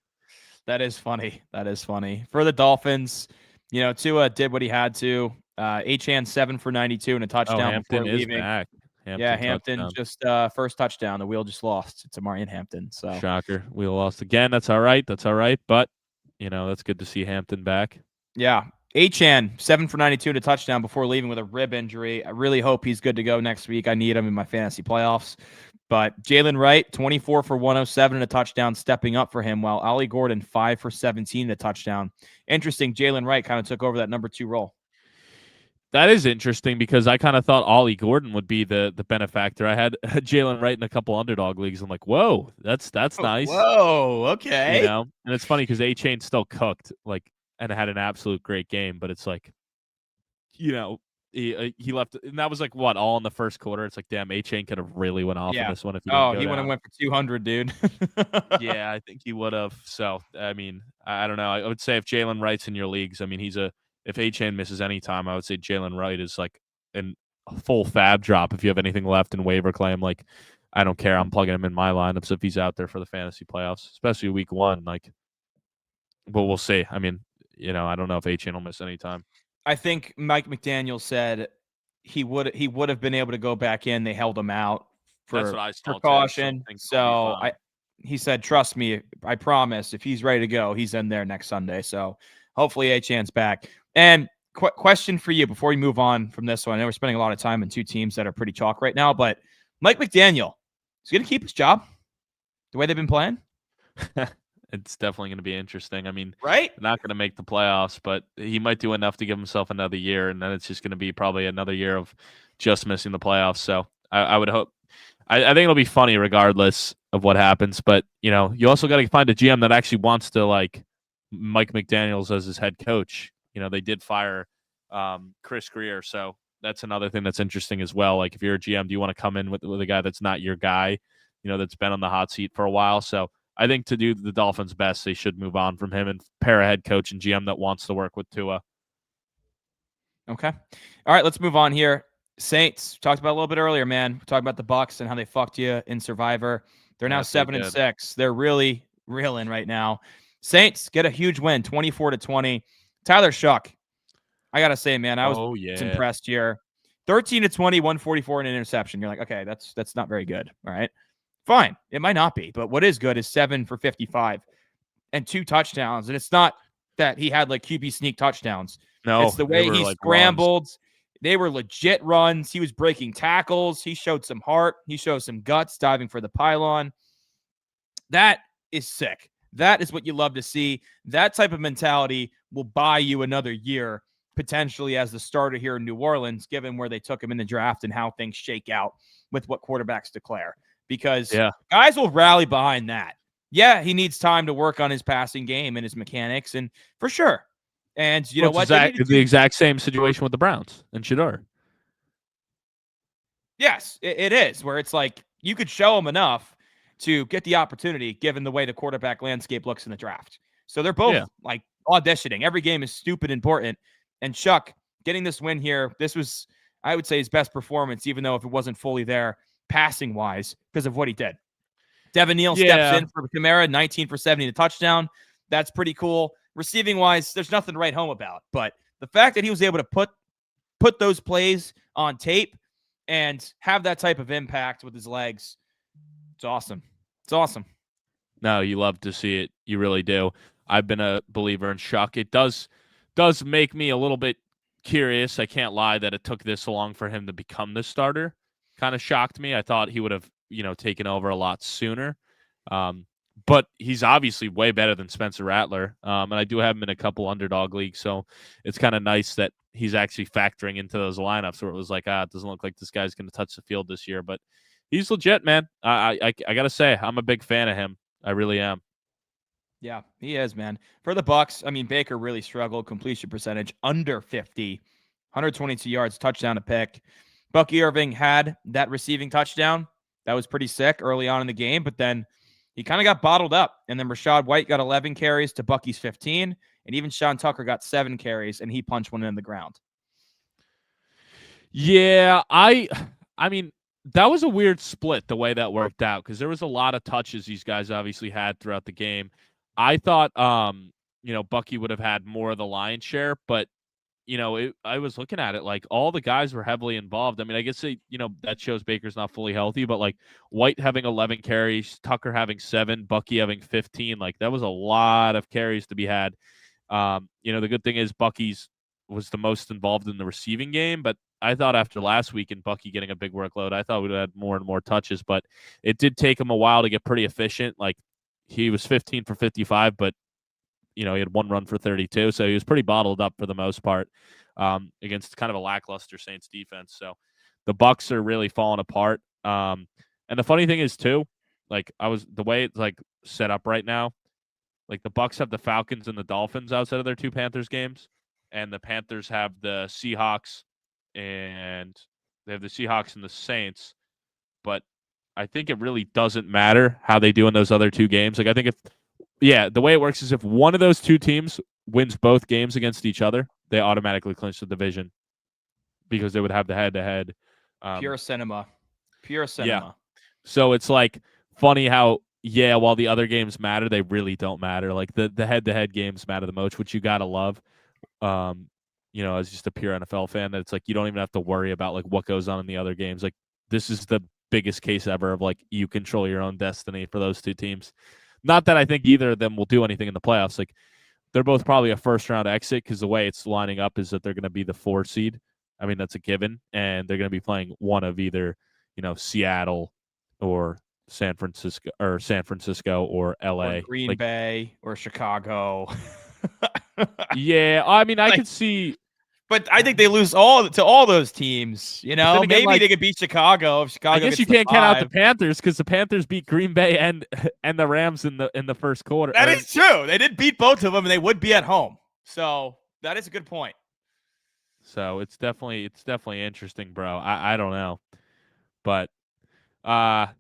that is funny. That is funny. For the Dolphins, Tua did what he had to. Achane 7 for 92 and a Oh, touchdown before Hampton is leaving. back. Yeah, Hampton touchdown. just first touchdown. The wheel just lost. It's Amarian Hampton. So Shocker. We lost again. That's all right. But that's good to see Hampton back. yeah, Achane 7 for 92 and a touchdown before leaving with a rib injury. I really hope he's good to go next week. I need him in my fantasy playoffs. But Jaylen Wright 24 for 107 and a touchdown, stepping up for him. While Ollie Gordon 5 for 17 and a touchdown. Interesting. Jaylen Wright kind of took over that number 2 role. That is interesting because I kind of thought Ollie Gordon would be the benefactor. I had Jaylen Wright in a couple underdog leagues. I'm like, whoa, that's nice. Whoa, okay. And it's funny because Achane still cooked and had an absolute great game, but it's like, he left, and that was like what, all in the first quarter. It's like, damn, Achane could have really went off in this one if he didn't go he would have down. went for 200, dude. Yeah, I think he would have. So I mean, I don't know. I would say if Jaylen Wright's in your leagues, I mean, if Achane misses any time, I would say Jaylen Wright is like a full fab drop if you have anything left in waiver claim. Like, I don't care. I'm plugging him in my lineups if he's out there for the fantasy playoffs, especially week 1. But we'll see. I mean, I don't know if Achane will miss any time. I think Mike McDaniel said he would have been able to go back in. They held him out for precaution. So he said, trust me, I promise, if he's ready to go, he's in there next Sunday. So hopefully Achane's back. And question for you before we move on from this one. I know we're spending a lot of time in 2 teams that are pretty chalk right now, but Mike McDaniel is going to keep his job the way they've been playing? It's definitely going to be interesting. I mean, right? Not going to make the playoffs, but he might do enough to give himself another year, and then it's just going to be probably another year of just missing the playoffs. So I would hope. I think it'll be funny regardless of what happens. But you also got to find a GM that actually wants to like Mike McDaniels as his head coach. They did fire Chris Greer, so that's another thing that's interesting as well. Like, if you're a GM, do you want to come in with a guy that's not your guy, that's been on the hot seat for a while? So I think to do the Dolphins' best, they should move on from him and pair a head coach and GM that wants to work with Tua. Okay. All right, let's move on here. Saints, talked about a little bit earlier, man. We talked about the Bucs and how they fucked you in Survivor. They're now 7-6. They're really reeling right now. Saints get a huge win, 24-20. Tyler Shuck, I got to say, man, I was impressed here. 13-20, 144 and an interception. You're like, okay, that's not very good. All right. Fine. It might not be, but what is good is 7 for 55 and 2 touchdowns. And it's not that he had like QB sneak touchdowns. No, it's the way he scrambled. Runs. They were legit runs. He was breaking tackles. He showed some heart. He showed some guts diving for the pylon. That is sick. That is what you love to see. That type of mentality will buy you another year, potentially as the starter here in New Orleans, given where they took him in the draft and how things shake out with what quarterbacks declare. Because guys will rally behind that. Yeah, he needs time to work on his passing game and his mechanics, and for sure. And you know what? It's the exact same situation with the Browns and Shadore. Yes, it is, where it's like you could show him enough to get the opportunity given the way the quarterback landscape looks in the draft. So they're both like auditioning. Every game is stupid important. And Shuck getting this win here, this was, I would say, his best performance, even though if it wasn't fully there passing wise because of what he did. Devin Neal steps in for Kamara, 19 for 70 to touchdown. That's pretty cool. Receiving wise, there's nothing to write home about. But the fact that he was able to put those plays on tape and have that type of impact with his legs, it's awesome. It's awesome. No, you love to see it. You really do. I've been a believer in Shuck. It does make me a little bit curious. I can't lie that it took this long for him to become the starter. Kind of shocked me. I thought he would have, taken over a lot sooner. But he's obviously way better than Spencer Rattler. And I do have him in a couple underdog leagues. So it's kind of nice that he's actually factoring into those lineups where it was like, it doesn't look like this guy's going to touch the field this year. But he's legit, man. I got to say, I'm a big fan of him. I really am. Yeah, he is, man. For the Bucs, I mean, Baker really struggled. Completion percentage under 50, 122 yards, touchdown to pick. Bucky Irving had that receiving touchdown. That was pretty sick early on in the game, but then he kind of got bottled up. And then Rachaad White got 11 carries to Bucky's 15. And even Sean Tucker got 7 carries, and he punched one in the ground. Yeah, I mean, that was a weird split the way that worked out because there was a lot of touches these guys obviously had throughout the game. I thought, Bucky would have had more of the lion's share, but I was looking at it like all the guys were heavily involved. I mean, I guess that shows Baker's not fully healthy, but like White having 11 carries, Tucker having 7, Bucky having 15, like that was a lot of carries to be had. The good thing is Bucky's was the most involved in the receiving game, but I thought after last week and Bucky getting a big workload, I thought we'd had more and more touches, but it did take him a while to get pretty efficient. Like he was 15 for 55, but he had 1 run for 32, so he was pretty bottled up for the most part against kind of a lackluster Saints defense. So the Bucs are really falling apart. And the funny thing is too, like the way it's like set up right now, like the Bucs have the Falcons and the Dolphins outside of their 2 Panthers games, and the Panthers have the Seahawks and the Saints. But I think it really doesn't matter how they do in those other 2 games. Like I think the way it works is if one of those 2 teams wins both games against each other, they automatically clinch the division because they would have the head-to-head. Pure cinema. Yeah. So it's like funny how, while the other games matter, they really don't matter. Like the head-to-head games matter the most, which you got to love. As just a pure NFL fan, that it's like you don't even have to worry about like what goes on in the other games. Like this is the biggest case ever of like you control your own destiny for those 2 teams. Not that I think either of them will do anything in the playoffs. Like they're both probably a first-round exit because the way it's lining up is that they're going to be the 4 seed. I mean, that's a given, and they're going to be playing one of either, Seattle or San Francisco or LA, or Green Bay or Chicago. Yeah, I mean, I could see. But I think they lose to all those teams. Again, maybe they could beat Chicago if Chicago. I guess you can't count out the Panthers because the Panthers beat Green Bay and the Rams in the first quarter. That is true. They did beat both of them, and they would be at home. So that is a good point. So it's definitely interesting, bro. I don't know, but yeah.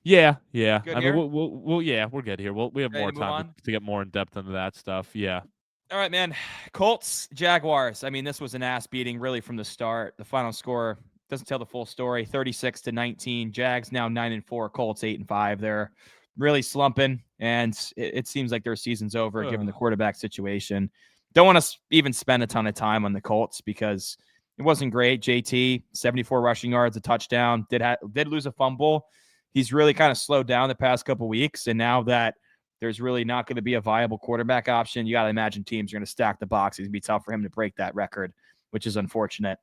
Good I mean, here? we're good here. We have Ready more to move time on? to get more in depth into that stuff. Yeah. All right, man. Colts, Jaguars. I mean, this was an ass beating really from the start. The final score doesn't tell the full story. 36-19. Jags now 9-4. Colts 8-5. They're really slumping, and it seems like their season's over given the quarterback situation. Don't want to even spend a ton of time on the Colts because it wasn't great. JT 74 rushing yards, a touchdown. Did lose a fumble. He's really kind of slowed down the past couple weeks, and now that there's really not going to be a viable quarterback option, you got to imagine teams are going to stack the box. It's going to be tough for him to break that record, which is unfortunate.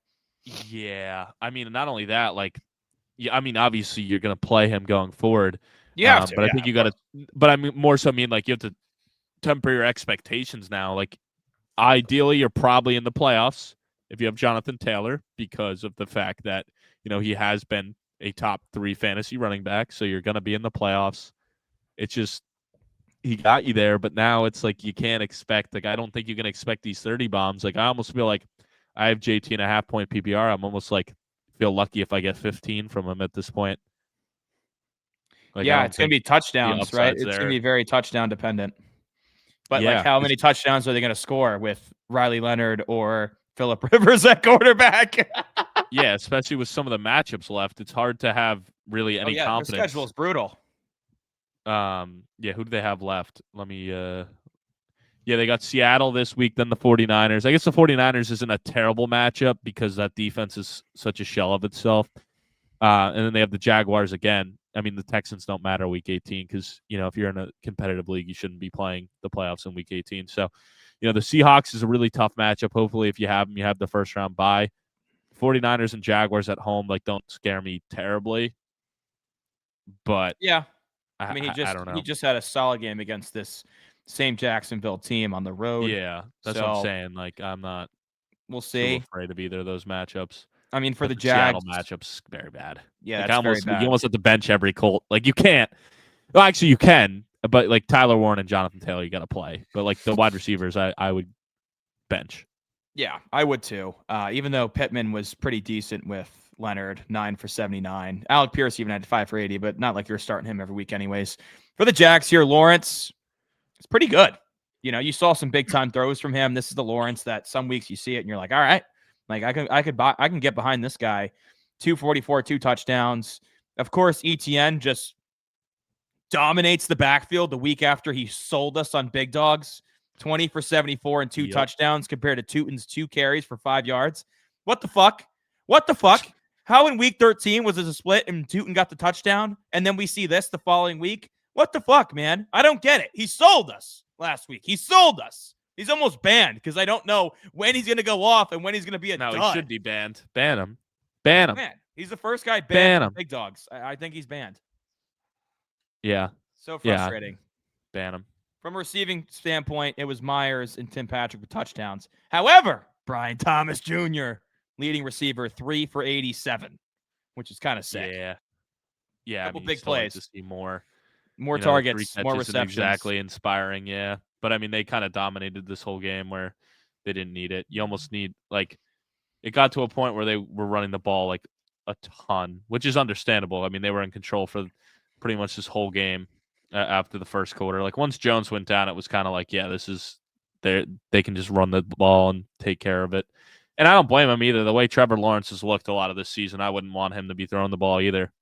Yeah. I mean, not only that, like, obviously you're going to play him going forward. Yeah, but I think you got to, but I mean, more so mean like you have to temper your expectations now. Like, ideally, you're probably in the playoffs if you have Jonathan Taylor because of the fact that, he has been a top 3 fantasy running back. So you're going to be in the playoffs. It's just, he got you there, but now it's like you can't expect. Like I don't think you can expect these 30 bombs. Like I almost feel like I have JT in a half-point PPR. I'm almost like feel lucky if I get 15 from him at this point. Like, yeah, it's going to be touchdowns, right? It's going to be very touchdown dependent. But like, how many touchdowns are they going to score with Riley Leonard or Phillip Rivers at quarterback? Yeah, especially with some of the matchups left, it's hard to have really any confidence. Their schedule is brutal. Who do they have left? Let me they got Seattle this week, then the 49ers. I guess the 49ers isn't a terrible matchup because that defense is such a shell of itself. And then they have the Jaguars again. I mean, the Texans don't matter week 18 because, if you're in a competitive league, you shouldn't be playing the playoffs in week 18. So, the Seahawks is a really tough matchup. Hopefully, if you have them, you have the first round bye. 49ers and Jaguars at home, like, don't scare me terribly. But yeah, I mean, I don't know. He just had a solid game against this same Jacksonville team on the road. Yeah, that's what I'm saying. Like, I'm not. We'll see. Too afraid of either of those matchups. I mean, for the Jags, Seattle matchups, very bad. Yeah, like, that's very bad. You almost have to bench every Colt. Like, you can't. Well, actually, you can. But like Tyler Warren and Jonathan Taylor, you got to play. But like the wide receivers, I would bench. Yeah, I would too. Even though Pittman was pretty decent with Leonard, 9 for 79. Alec Pierce even had 5 for 80, but not like you're starting him every week anyways. For the Jags here, Lawrence, it's pretty good. You saw some big time throws from him. This is the Lawrence that some weeks you see it and you're like, all right, like I can get behind this guy. 244, 2 touchdowns. Of course, ETN just dominates the backfield the week after he sold us on big dogs. 20 for 74 and 2 touchdowns compared to Tootin's 2 carries for 5 yards. What the fuck? What the fuck? How in week 13 was it a split and Tootin got the touchdown? And then we see this the following week? What the fuck, man? I don't get it. He sold us last week. He sold us. He's almost banned because I don't know when he's going to go off and when he's going to be a dud. He should be banned. Ban him. Ban him. Man, he's the first guy banned from big dogs. I think he's banned. Yeah. So frustrating. Yeah. Ban him. From a receiving standpoint, it was Myers and Tim Patrick with touchdowns. However, Brian Thomas Jr., leading receiver, 3 for 87, which is kind of sick. Yeah. Couple big plays. To see more targets, more receptions. Exactly inspiring, yeah. But, I mean, they kind of dominated this whole game where they didn't need it. You almost need, like, it got to a point where they were running the ball, like, a ton, which is understandable. I mean, they were in control for pretty much this whole game. After the first quarter, like once Jones went down, it was kind of like, yeah, this is they can just run the ball and take care of it. And I don't blame him either. The way Trevor Lawrence has looked a lot of this season, I wouldn't want him to be throwing the ball either.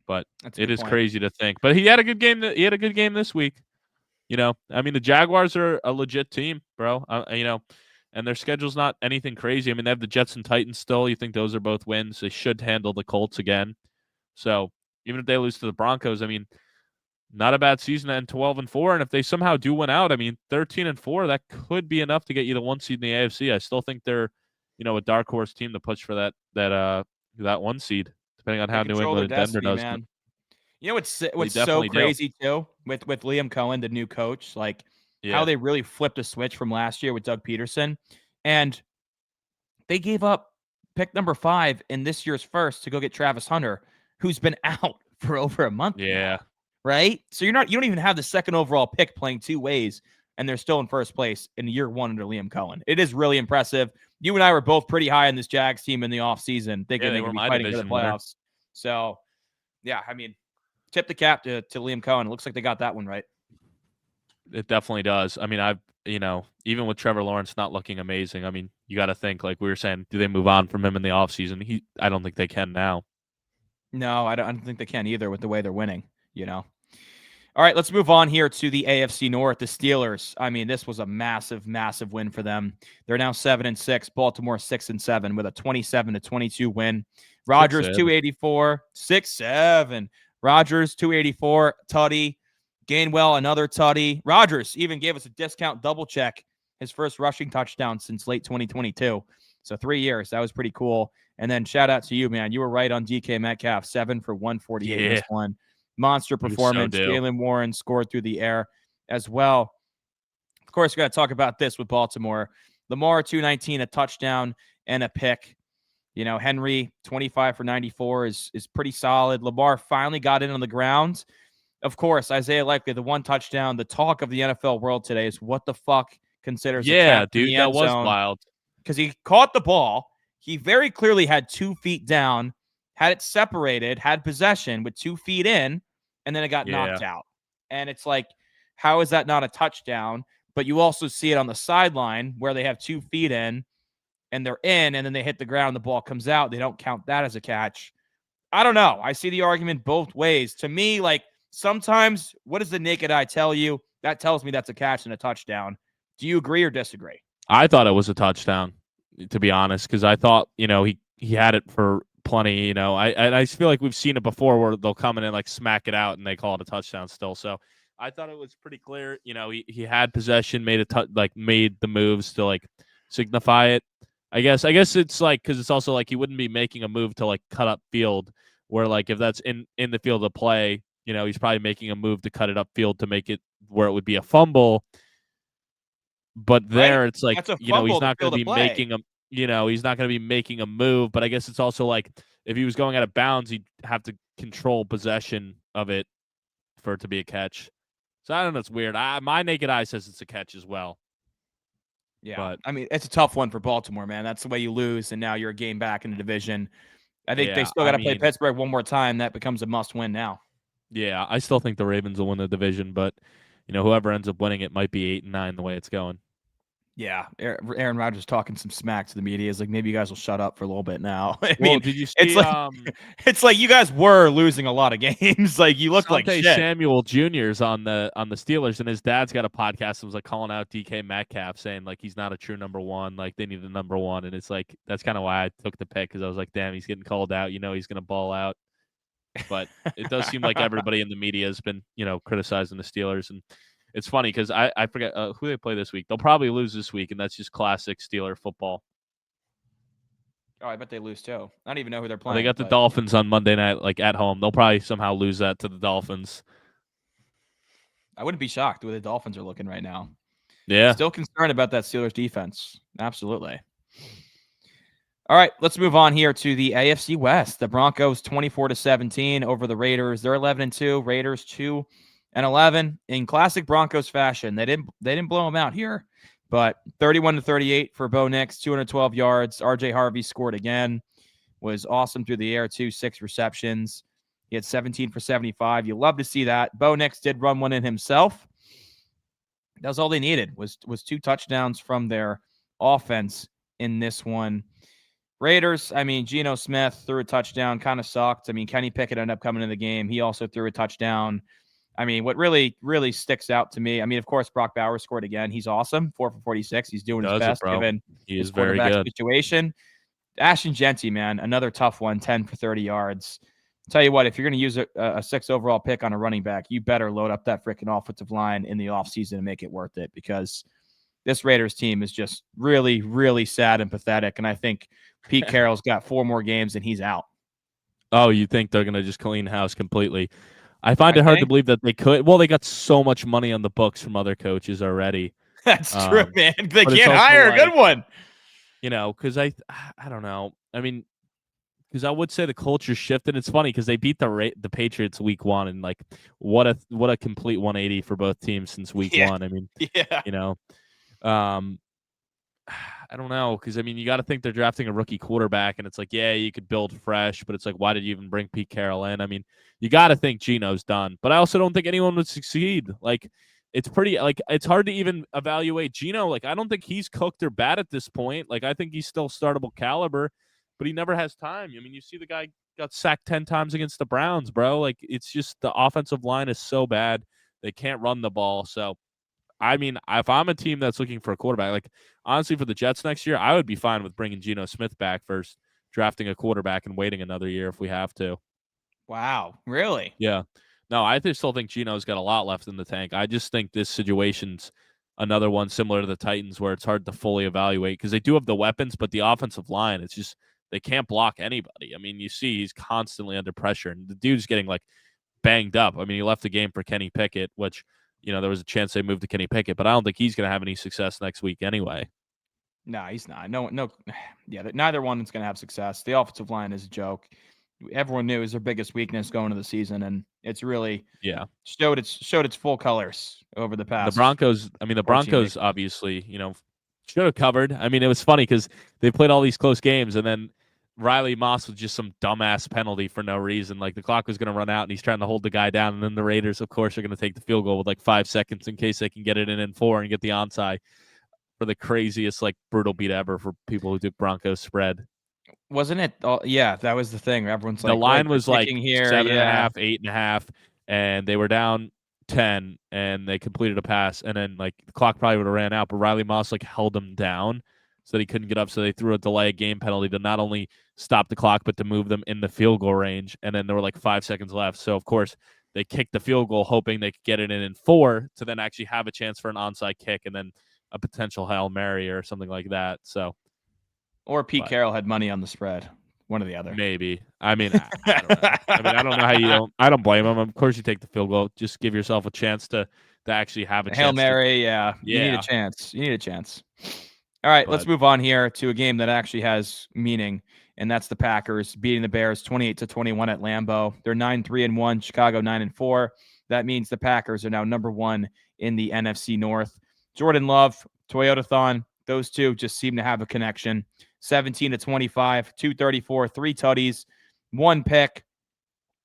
But it is crazy to think. But he had a good game. He had a good game this week. I mean, the Jaguars are a legit team, bro. And their schedule's not anything crazy. I mean, they have the Jets and Titans still. You think those are both wins? They should handle the Colts again. So even if they lose to the Broncos, I mean, not a bad season at 12-4, and if they somehow do win out, I mean, 13-4, that could be enough to get you the 1 seed in the AFC. I still think they're, a dark horse team to push for that 1 seed, depending on how New England and Denver does. Man. What's so crazy too with Liam Cohen, the new coach, like how they really flipped a switch from last year with Doug Peterson, and they gave up pick number 5 in this year's first to go get Travis Hunter, who's been out for over a month. Yeah. Now. Right? So you don't even have the second overall pick playing 2 ways, and they're still in first place in year 1 under Liam Cohen. It is really impressive. You and I were both pretty high on this Jags team in the offseason, thinking they were fighting for the playoffs. So, yeah, I mean, tip the cap to Liam Cohen. It looks like they got that one right. It definitely does. I mean, even with Trevor Lawrence not looking amazing, I mean, you got to think, like we were saying, do they move on from him in the offseason? I don't think they can now. No, I don't think they can either with the way they're winning. All right, let's move on here to the AFC North. The Steelers. I mean, this was a massive, massive win for them. They're now 7-6. Baltimore 6-7 with a 27-22 win. Rodgers 284, 6-7. Rodgers 284, tutty. Gainwell another tutty. Rodgers even gave us a discount double check. His first rushing touchdown since late 2022. So 3 years. That was pretty cool. And then shout out to you, man. You were right on DK Metcalf. 7 for 148 in this one. Monster performance. Jaylen Warren scored through the air as well. Of course, we got to talk about this with Baltimore. Lamar, 219, a touchdown and a pick. Henry, 25 for 94 is pretty solid. Lamar finally got in on the ground. Of course, Isaiah Likely, the 1 touchdown. The talk of the NFL world today is what the fuck considers a catch in the end that was zone. wild. Because he caught the ball. He very clearly had 2 feet down, had it separated, had possession with 2 feet in, and then it got knocked out. And it's like, how is that not a touchdown? But you also see it on the sideline where they have 2 feet in, and they're in, and then they hit the ground, the ball comes out. They don't count that as a catch. I don't know. I see the argument both ways. To me, like, sometimes what does the naked eye tell you? That tells me that's a catch and a touchdown. Do you agree or disagree? I thought it was a touchdown, to be honest, because I thought, he had it for plenty, I feel like we've seen it before where they'll come in and like smack it out and they call it a touchdown still. So I thought it was pretty clear, he had possession, made the moves to like signify it. I guess it's like, because it's also like he wouldn't be making a move to like cut up field where like if that's in the field of play, he's probably making a move to cut it up field to make it where it would be a fumble. But there it's like, he's not going to be making a he's not going to be making a move, but I guess it's also like if he was going out of bounds, he'd have to control possession of it for it to be a catch. So I don't know. It's weird. My naked eye says it's a catch as well. Yeah. But I mean, it's a tough one for Baltimore, man. That's the way you lose, and now you're a game back in the division. I think they still got to play Pittsburgh one more time. That becomes a must-win now. Yeah, I still think the Ravens will win the division, but whoever ends up winning it might be 8-9 the way it's going. Yeah, Aaron Rodgers talking some smack to the media is like, maybe you guys will shut up for a little bit now. I Well, mean, did you it's see like it's like you guys were losing a lot of games. Like you looked like Asante shit. Samuel Jr.'s on the Steelers, and his dad's got a podcast that was like calling out DK Metcalf, saying like he's not a true number one, like they need a number one, and it's like that's kind of why I took the pick because I was like, damn, he's getting called out. He's gonna ball out. But it does seem like everybody in the media has been criticizing the Steelers, and it's funny because I forget who they play this week. They'll probably lose this week, and that's just classic Steeler football. Oh, I bet they lose too. I don't even know who they're Well, they playing. got the Dolphins on Monday night, like at home. They'll probably somehow lose that to the Dolphins. I wouldn't be shocked the way the Dolphins are looking right now. Yeah. Still concerned about that Steelers defense. Absolutely. All right, let's move on here to the AFC West. The Broncos 24-17 over the Raiders. They're 11-2. Raiders 2-11 in classic Broncos fashion. They didn't blow them out here, but 31-38 for Bo Nix, 212 yards. RJ Harvey scored again. Was awesome through the air too, 6 receptions. He had 17 for 75. You love to see that. Bo Nix did run one in himself. That was all they needed was 2 touchdowns from their offense in this one. Raiders, I mean, Geno Smith threw a touchdown, kind of sucked. I mean, Kenny Pickett ended up coming in the game. He also threw a touchdown. I mean, what really, really sticks out to me, I mean, of course, Brock Bowers scored again. He's awesome, 4 for 46. He's doing his best given his quarterback situation. Ashton Jeanty, man, another tough one, 10 for 30 yards. Tell you what, if you're going to use a 6 overall pick on a running back, you better load up that freaking offensive line in the offseason and make it worth it because this Raiders team is just really, really sad and pathetic. And I think Pete Carroll's got 4 more games and he's out. Oh, you think they're going to just clean house completely? I find it hard to believe that they could. Well, they got so much money on the books from other coaches already. That's true, man. They can't hire a good one. Because I don't know. I mean, because I would say the culture shifted. It's funny because they beat the Patriots week 1, and like what a complete 180 for both teams since week 1. I mean, I don't know because I mean you got to think they're drafting a rookie quarterback, and it's like you could build fresh, but it's like why did you even bring Pete Carroll in? I mean you got to think Geno's done, but I also don't think anyone would succeed. Like it's pretty it's hard to even evaluate Geno. Like I don't think he's cooked or bad at this point. Like I think he's still startable caliber, but he never has time. I mean you see the guy got sacked 10 times against the Browns, bro. Like it's just the offensive line is so bad they can't run the ball. So I mean, if I'm a team that's looking for a quarterback, like honestly for the Jets next year, I would be fine with bringing Geno Smith back first, drafting a quarterback and waiting another year if we have to. Wow, really? Yeah. No, I still think Geno's got a lot left in the tank. I just think this situation's another one similar to the Titans where it's hard to fully evaluate because they do have the weapons, but the offensive line, it's just they can't block anybody. I mean, you see he's constantly under pressure, and the dude's getting like banged up. I mean, he left the game for Kenny Pickett, which – there was a chance they moved to Kenny Pickett, but I don't think he's going to have any success next week anyway. No, he's not. No. Yeah, neither one is going to have success. The offensive line is a joke. Everyone knew it was their biggest weakness going into the season, and it's really showed its full colors over the past. The Broncos obviously, should have covered. I mean, it was funny because they played all these close games, and then Riley Moss was just some dumbass penalty for no reason. Like the clock was going to run out and he's trying to hold the guy down. And then the Raiders, of course, are going to take the field goal with like 5 seconds in case they can get it in 4 and get the onside for the craziest, like brutal beat ever for people who took Broncos spread. Wasn't it? Yeah, that was the thing. Everyone's like, the line was like here, 7.5, 8.5, and they were down 10 and they completed a pass. And then like the clock probably would have ran out, but Riley Moss like held them down so that he couldn't get up. So they threw a delay game penalty to not only stop the clock, but to move them in the field goal range. And then there were like 5 seconds left. So, of course, they kicked the field goal, hoping they could get it in 4 to then actually have a chance for an onside kick and then a potential Hail Mary or something like that. So, or Pete Carroll had money on the spread. One or the other. Maybe. I mean, I don't know. I don't know how you don't. I don't blame him. Of course, you take the field goal. Just give yourself a chance to actually have a chance. Hail Mary, yeah. You need a chance. All right, let's move on here to a game that actually has meaning, and that's the Packers beating the Bears 28-21 at Lambeau. They're 9-3-1, Chicago 9-4. That means the Packers are now number 1 in the NFC North. Jordan Love, Toyotathon, those two just seem to have a connection. 17-25, 234, 3 tutties, 1 pick.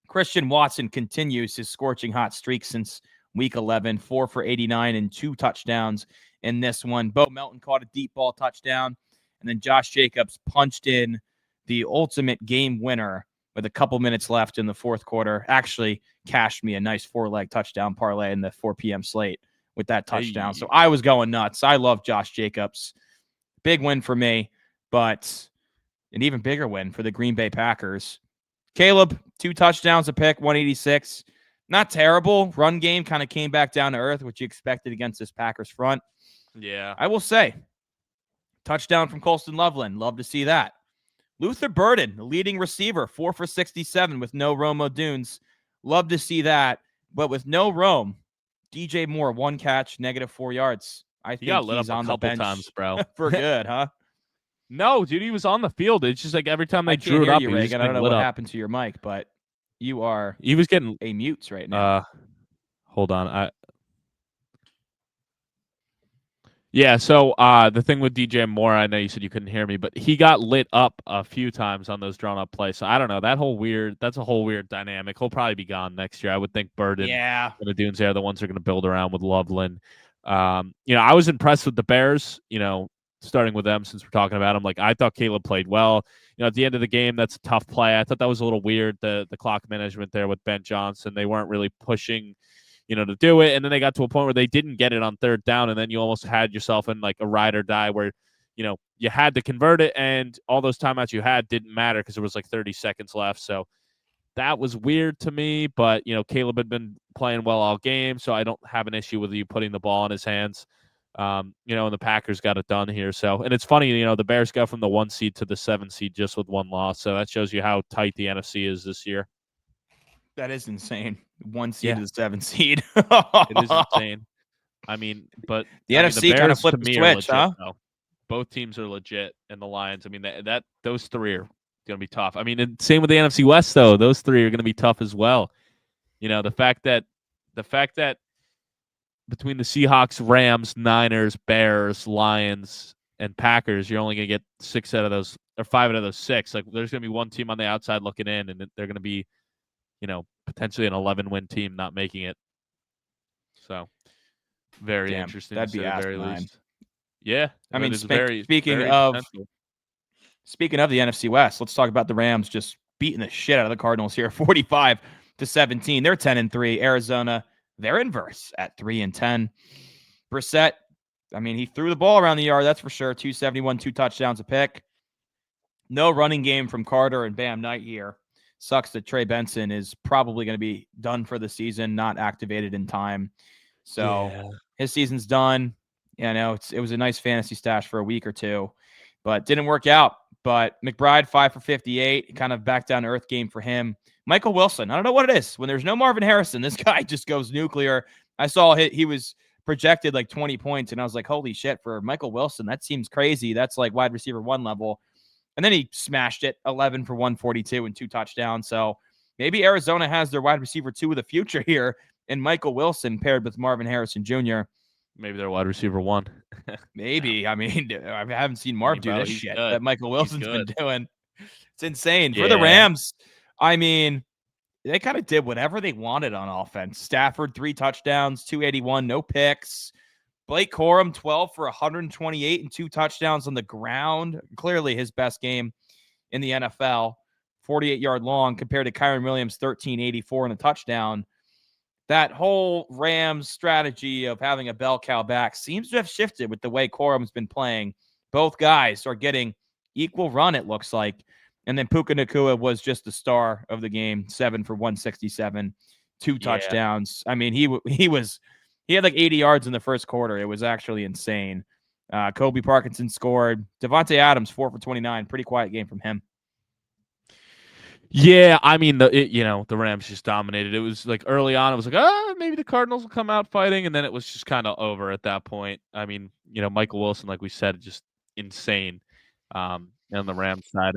Quinshon Watson continues his scorching hot streak since week 11, 4 for 89 and 2 touchdowns in this one. Bo Melton caught a deep ball touchdown, and then Josh Jacobs punched in the ultimate game winner with a couple minutes left in the fourth quarter. Actually cashed me a nice 4-leg touchdown parlay in the 4 p.m. slate with that touchdown. Hey. So I was going nuts. I love Josh Jacobs. Big win for me, but an even bigger win for the Green Bay Packers. Caleb, 2 touchdowns, a pick, 186. Not terrible. Run game kind of came back down to earth, which you expected against this Packers front. Yeah. I will say, touchdown from Colston Loveland. Love to see that. Luther Burden, the leading receiver, 4 for 67 with no Rome Odunes. Love to see that. But with no Rome, DJ Moore, 1 catch, -4 yards. I think got lit he's up on a the couple bench times, bro. for good, huh? No, dude, he was on the field. It's just like every time they I drew can't it hear up, you, he was Reagan. I don't know lit what up. happened to your mic, but you are He was getting a mute right now. Hold on. Yeah, so the thing with DJ Moore, I know you said you couldn't hear me, but he got lit up a few times on those drawn up plays. So I don't know. That's a whole weird dynamic. He'll probably be gone next year. I would think Burden and the Dunes are the ones who are going to build around with Loveland. I was impressed with the Bears, starting with them since we're talking about them. Like, I thought Caleb played well. At the end of the game, that's a tough play. I thought that was a little weird, the clock management there with Ben Johnson. They weren't really pushing to do it. And then they got to a point where they didn't get it on third down. And then you almost had yourself in like a ride or die where, you had to convert it. And all those timeouts you had didn't matter because there was like 30 seconds left. So that was weird to me. But, Caleb had been playing well all game. So I don't have an issue with you putting the ball in his hands. And the Packers got it done here. So, and it's funny, the Bears got from the 1 seed to the 7 seed just with 1 loss. So that shows you how tight the NFC is this year. That is insane. 1 seed to the 7 seed. It is insane. But the NFC kind of flipped the switch, legit, huh? though. Both teams are legit, and the Lions. That those 3 are going to be tough. And same with the NFC West, though. Those 3 are going to be tough as well. The fact that between the Seahawks, Rams, Niners, Bears, Lions, and Packers, you're only going to get 6 out of those, or 5 out of those 6. Like, there's going to be one team on the outside looking in, and they're going to be, potentially an 11-win team not making it. So, very interesting. That'd to be say the very asinine. least. Yeah, speaking of the NFC West, let's talk about the Rams just beating the shit out of the Cardinals here, 45-17. They're 10-3. Arizona, they're inverse at 3-10. Brissett, he threw the ball around the yard, that's for sure. 271, 2 touchdowns a pick. No running game from Carter and Bam Knight here. Sucks that Trey Benson is probably going to be done for the season, not activated in time. So his season's done. It was a nice fantasy stash for a week or two, but didn't work out. But McBride, 5 for 58, kind of back down to earth game for him. Michael Wilson, I don't know what it is. When there's no Marvin Harrison, this guy just goes nuclear. I saw he was projected like 20 points, and I was like, holy shit, for Michael Wilson, that seems crazy. That's like wide receiver 1 level. And then he smashed it, 11 for 142 and 2 touchdowns. So maybe Arizona has their wide receiver 2 of the future here in Michael Wilson paired with Marvin Harrison Jr. Maybe they're wide receiver 1. Maybe. I haven't seen Marv do this shit that Michael Wilson's been doing. It's insane. For the Rams, they kind of did whatever they wanted on offense. Stafford, 3 touchdowns, 281, no picks. Blake Corum, 12 for 128 and 2 touchdowns on the ground. Clearly his best game in the NFL. 48-yard long compared to Kyron Williams, 1384 and a touchdown. That whole Rams strategy of having a bell cow back seems to have shifted with the way Corum's been playing. Both guys are getting equal run, it looks like. And then Puka Nakua was just the star of the game, 7 for 167, 2 touchdowns. He had like 80 yards in the first quarter. It was actually insane. Kobe Parkinson scored. Devontae Adams, 4 for 29. Pretty quiet game from him. Yeah, the Rams just dominated. It was like early on, it was like, maybe the Cardinals will come out fighting, and then it was just kind of over at that point. Michael Wilson, like we said, just insane. On the Rams side,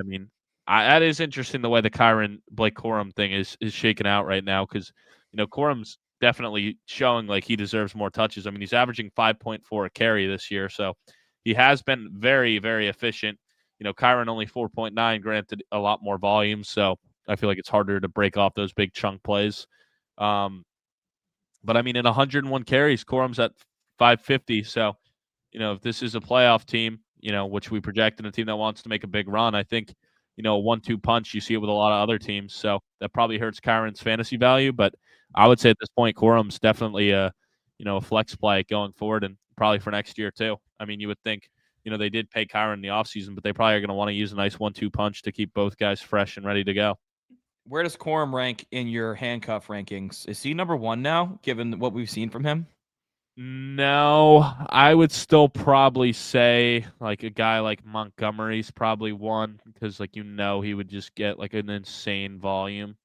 that is interesting the way the Blake Corum thing is shaken out right now because Corum's definitely showing like he deserves more touches. He's averaging 5.4 a carry this year, so he has been very, very efficient. Kyron only 4.9, granted a lot more volume. So, I feel like it's harder to break off those big chunk plays. But I mean, in 101 carries, Corum's at 550. So, if this is a playoff team, which we project in a team that wants to make a big run, I think, a 1-2 punch, you see it with a lot of other teams. So that probably hurts Kyron's fantasy value. But I would say at this point, Corum's definitely a flex play going forward and probably for next year too. I mean, you would think, they did pay Kyron in the offseason, but they probably are going to want to use a nice 1-2 punch to keep both guys fresh and ready to go. Where does Corum rank in your handcuff rankings? Is he number 1 now, given what we've seen from him? No, I would still probably say like a guy like Montgomery's probably 1 because he would just get like an insane volume.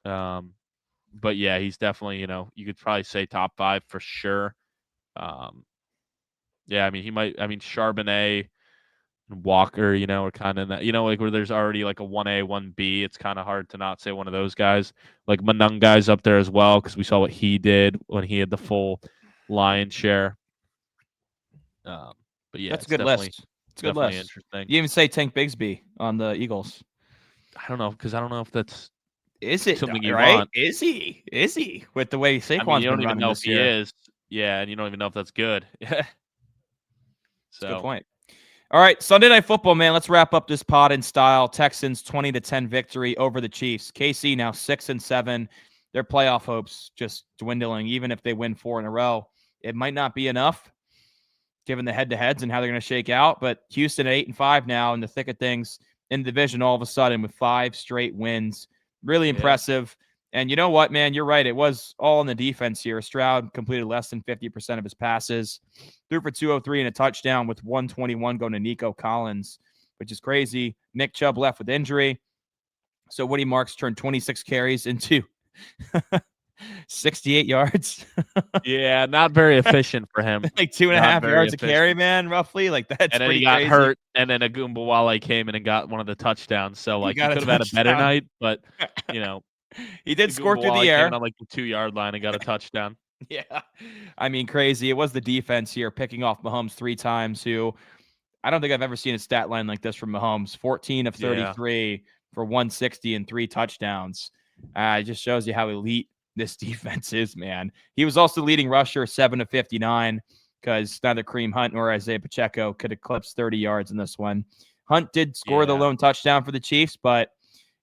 But yeah, he's definitely, you could probably say top 5 for sure. Yeah, I mean Charbonnet and Walker, are kind of in that, like where there's already like a 1A, 1B. It's kind of hard to not say one of those guys. Like Manungai's up there as well because we saw what he did when he had the full lion's share. But yeah, that's a good list. It's a good list. Interesting. You even say Tank Bigsby on the Eagles. I don't know because I don't know if that's something you want. Is he? With the way Saquon's you don't even know if he is. Yeah, and you don't even know if that's good. That's a good point. All right, Sunday Night Football, man. Let's wrap up this pod in style. Texans 20-10 victory over the Chiefs. KC now 6-7. Their playoff hopes just dwindling. Even if they win 4 in a row, it might not be enough given the head-to-heads and how they're going to shake out. But Houston at 8-5 now in the thick of things in the division all of a sudden with 5 straight wins. Really impressive. And you know what, man? You're right. It was all in the defense here. Stroud completed less than 50% of his passes. Threw for 203 and a touchdown with 121 going to Nico Collins, which is crazy. Nick Chubb left with injury. So Woody Marks turned 26 carries into 68 yards. Yeah, not very efficient for him. Like 2.5 yards a carry, man, roughly. Like that's and then he got hurt, and then Agumbawale came in and got one of the touchdowns. So like he could have had a better night, but he did score through the air. Came in on like the 2-yard line and got a touchdown. Yeah, I mean crazy. It was the defense here picking off Mahomes 3 times. Who I don't think I've ever seen a stat line like this from Mahomes. 14 of 33 for 160 and 3 touchdowns. It just shows you how elite this defense is, man. He was also leading rusher 7 of 59 because neither Kareem Hunt nor Isaiah Pacheco could eclipse 30 yards in this one. Hunt did score the lone touchdown for the Chiefs, but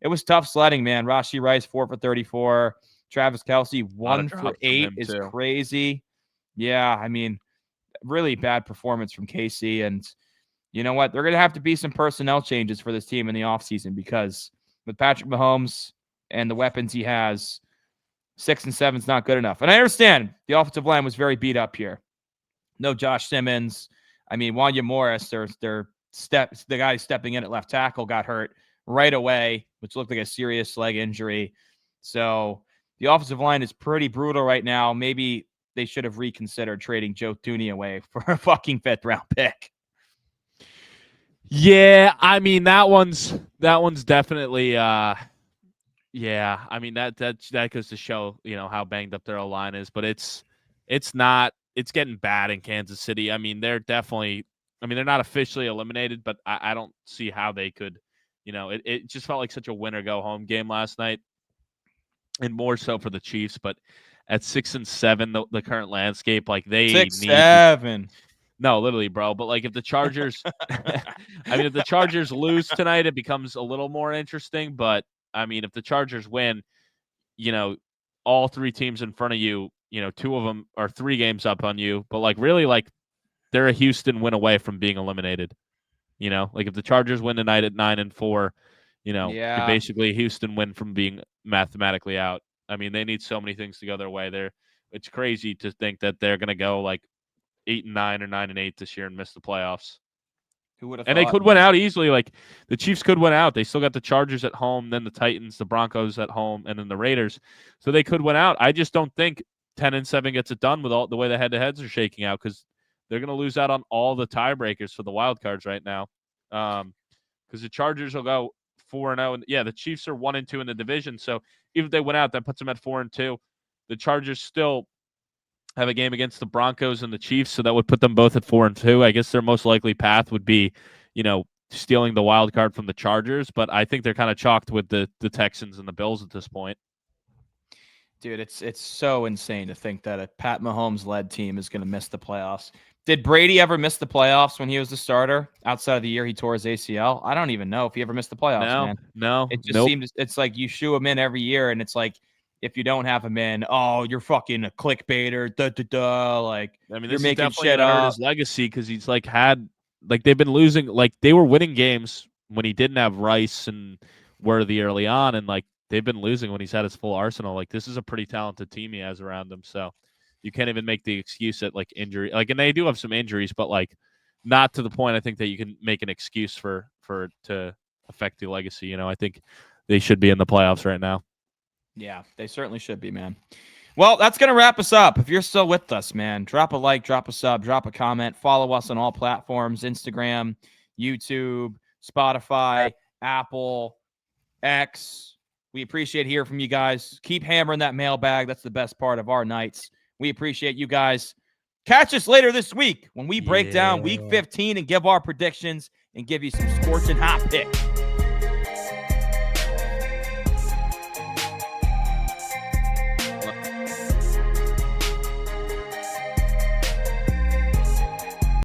it was tough sledding, man. Rashee Rice 4 for 34. Travis Kelce 1 for 8 is too crazy. Yeah, I mean, really bad performance from KC. And you know what? They're going to have to be some personnel changes for this team in the offseason because with Patrick Mahomes and the weapons he has, 6 and 7 is not good enough. And I understand the offensive line was very beat up here. No Josh Simmons. I mean, Wanya Morris, the guy stepping in at left tackle got hurt right away, which looked like a serious leg injury. So the offensive line is pretty brutal right now. Maybe they should have reconsidered trading Joe Thuney away for a fucking 5th-round pick. Yeah, I mean that one's definitely yeah, I mean that goes to show, how banged up their line is, but it's getting bad in Kansas City. I mean, they're not officially eliminated, but I don't see how they could, it just felt like such a win or go home game last night. And more so for the Chiefs, but at 6-7, the current landscape, like they 6-7. No, literally, bro. But like if the Chargers, if the Chargers lose tonight, it becomes a little more interesting. But I mean, if the Chargers win, all 3 teams in front of you, 2 of them are 3 games up on you. But like really, like they're a Houston win away from being eliminated. Like if the Chargers win tonight at 9-4. You're basically a Houston win from being mathematically out. I mean, they need so many things to go their way. It's crazy to think that they're going to go like 8-9 or 9-8 this year and miss the playoffs. Who would have? And they could win out easily. Like the Chiefs could win out. They still got the Chargers at home, then the Titans, the Broncos at home, and then the Raiders. So they could win out. I just don't think 10-7 gets it done with all the way the head-to-heads are shaking out because they're going to lose out on all the tiebreakers for the wild cards right now. Because the Chargers will go 4-0, and the Chiefs are 1-2 in the division. So even if they went out, that puts them at 4-2. The Chargers still have a game against the Broncos and the Chiefs, so that would put them both at 4-2. I guess their most likely path would be, stealing the wild card from the Chargers, but I think they're kind of chalked with the Texans and the Bills at this point. Dude, it's so insane to think that a Pat Mahomes-led team is going to miss the playoffs. Did Brady ever miss the playoffs when he was the starter outside of the year he tore his ACL? I don't even know if he ever missed the playoffs, man. No. It just seems it's like you shoo him in every year, and it's like if you don't have him in, oh, you're fucking a clickbaiter. Like, I mean, you're this making is definitely shit gonna hurt up. his legacy because he's like they've been losing, like they were winning games when he didn't have Rice and Worthy early on, and like they've been losing when he's had his full arsenal. Like this is a pretty talented team he has around him, so you can't even make the excuse that like injury, like, and they do have some injuries, but like not to the point I think that you can make an excuse for it to affect the legacy. You know, I think they should be in the playoffs right now. Yeah, they certainly should be, man. Well, that's going to wrap us up. If you're still with us, man, drop a like, drop a sub, drop a comment. Follow us on all platforms, Instagram, YouTube, Spotify, Apple, X. We appreciate hearing from you guys. Keep hammering that mailbag. That's the best part of our nights. We appreciate you guys. Catch us later this week when we break down Week 15 and give our predictions and give you some scorching hot picks.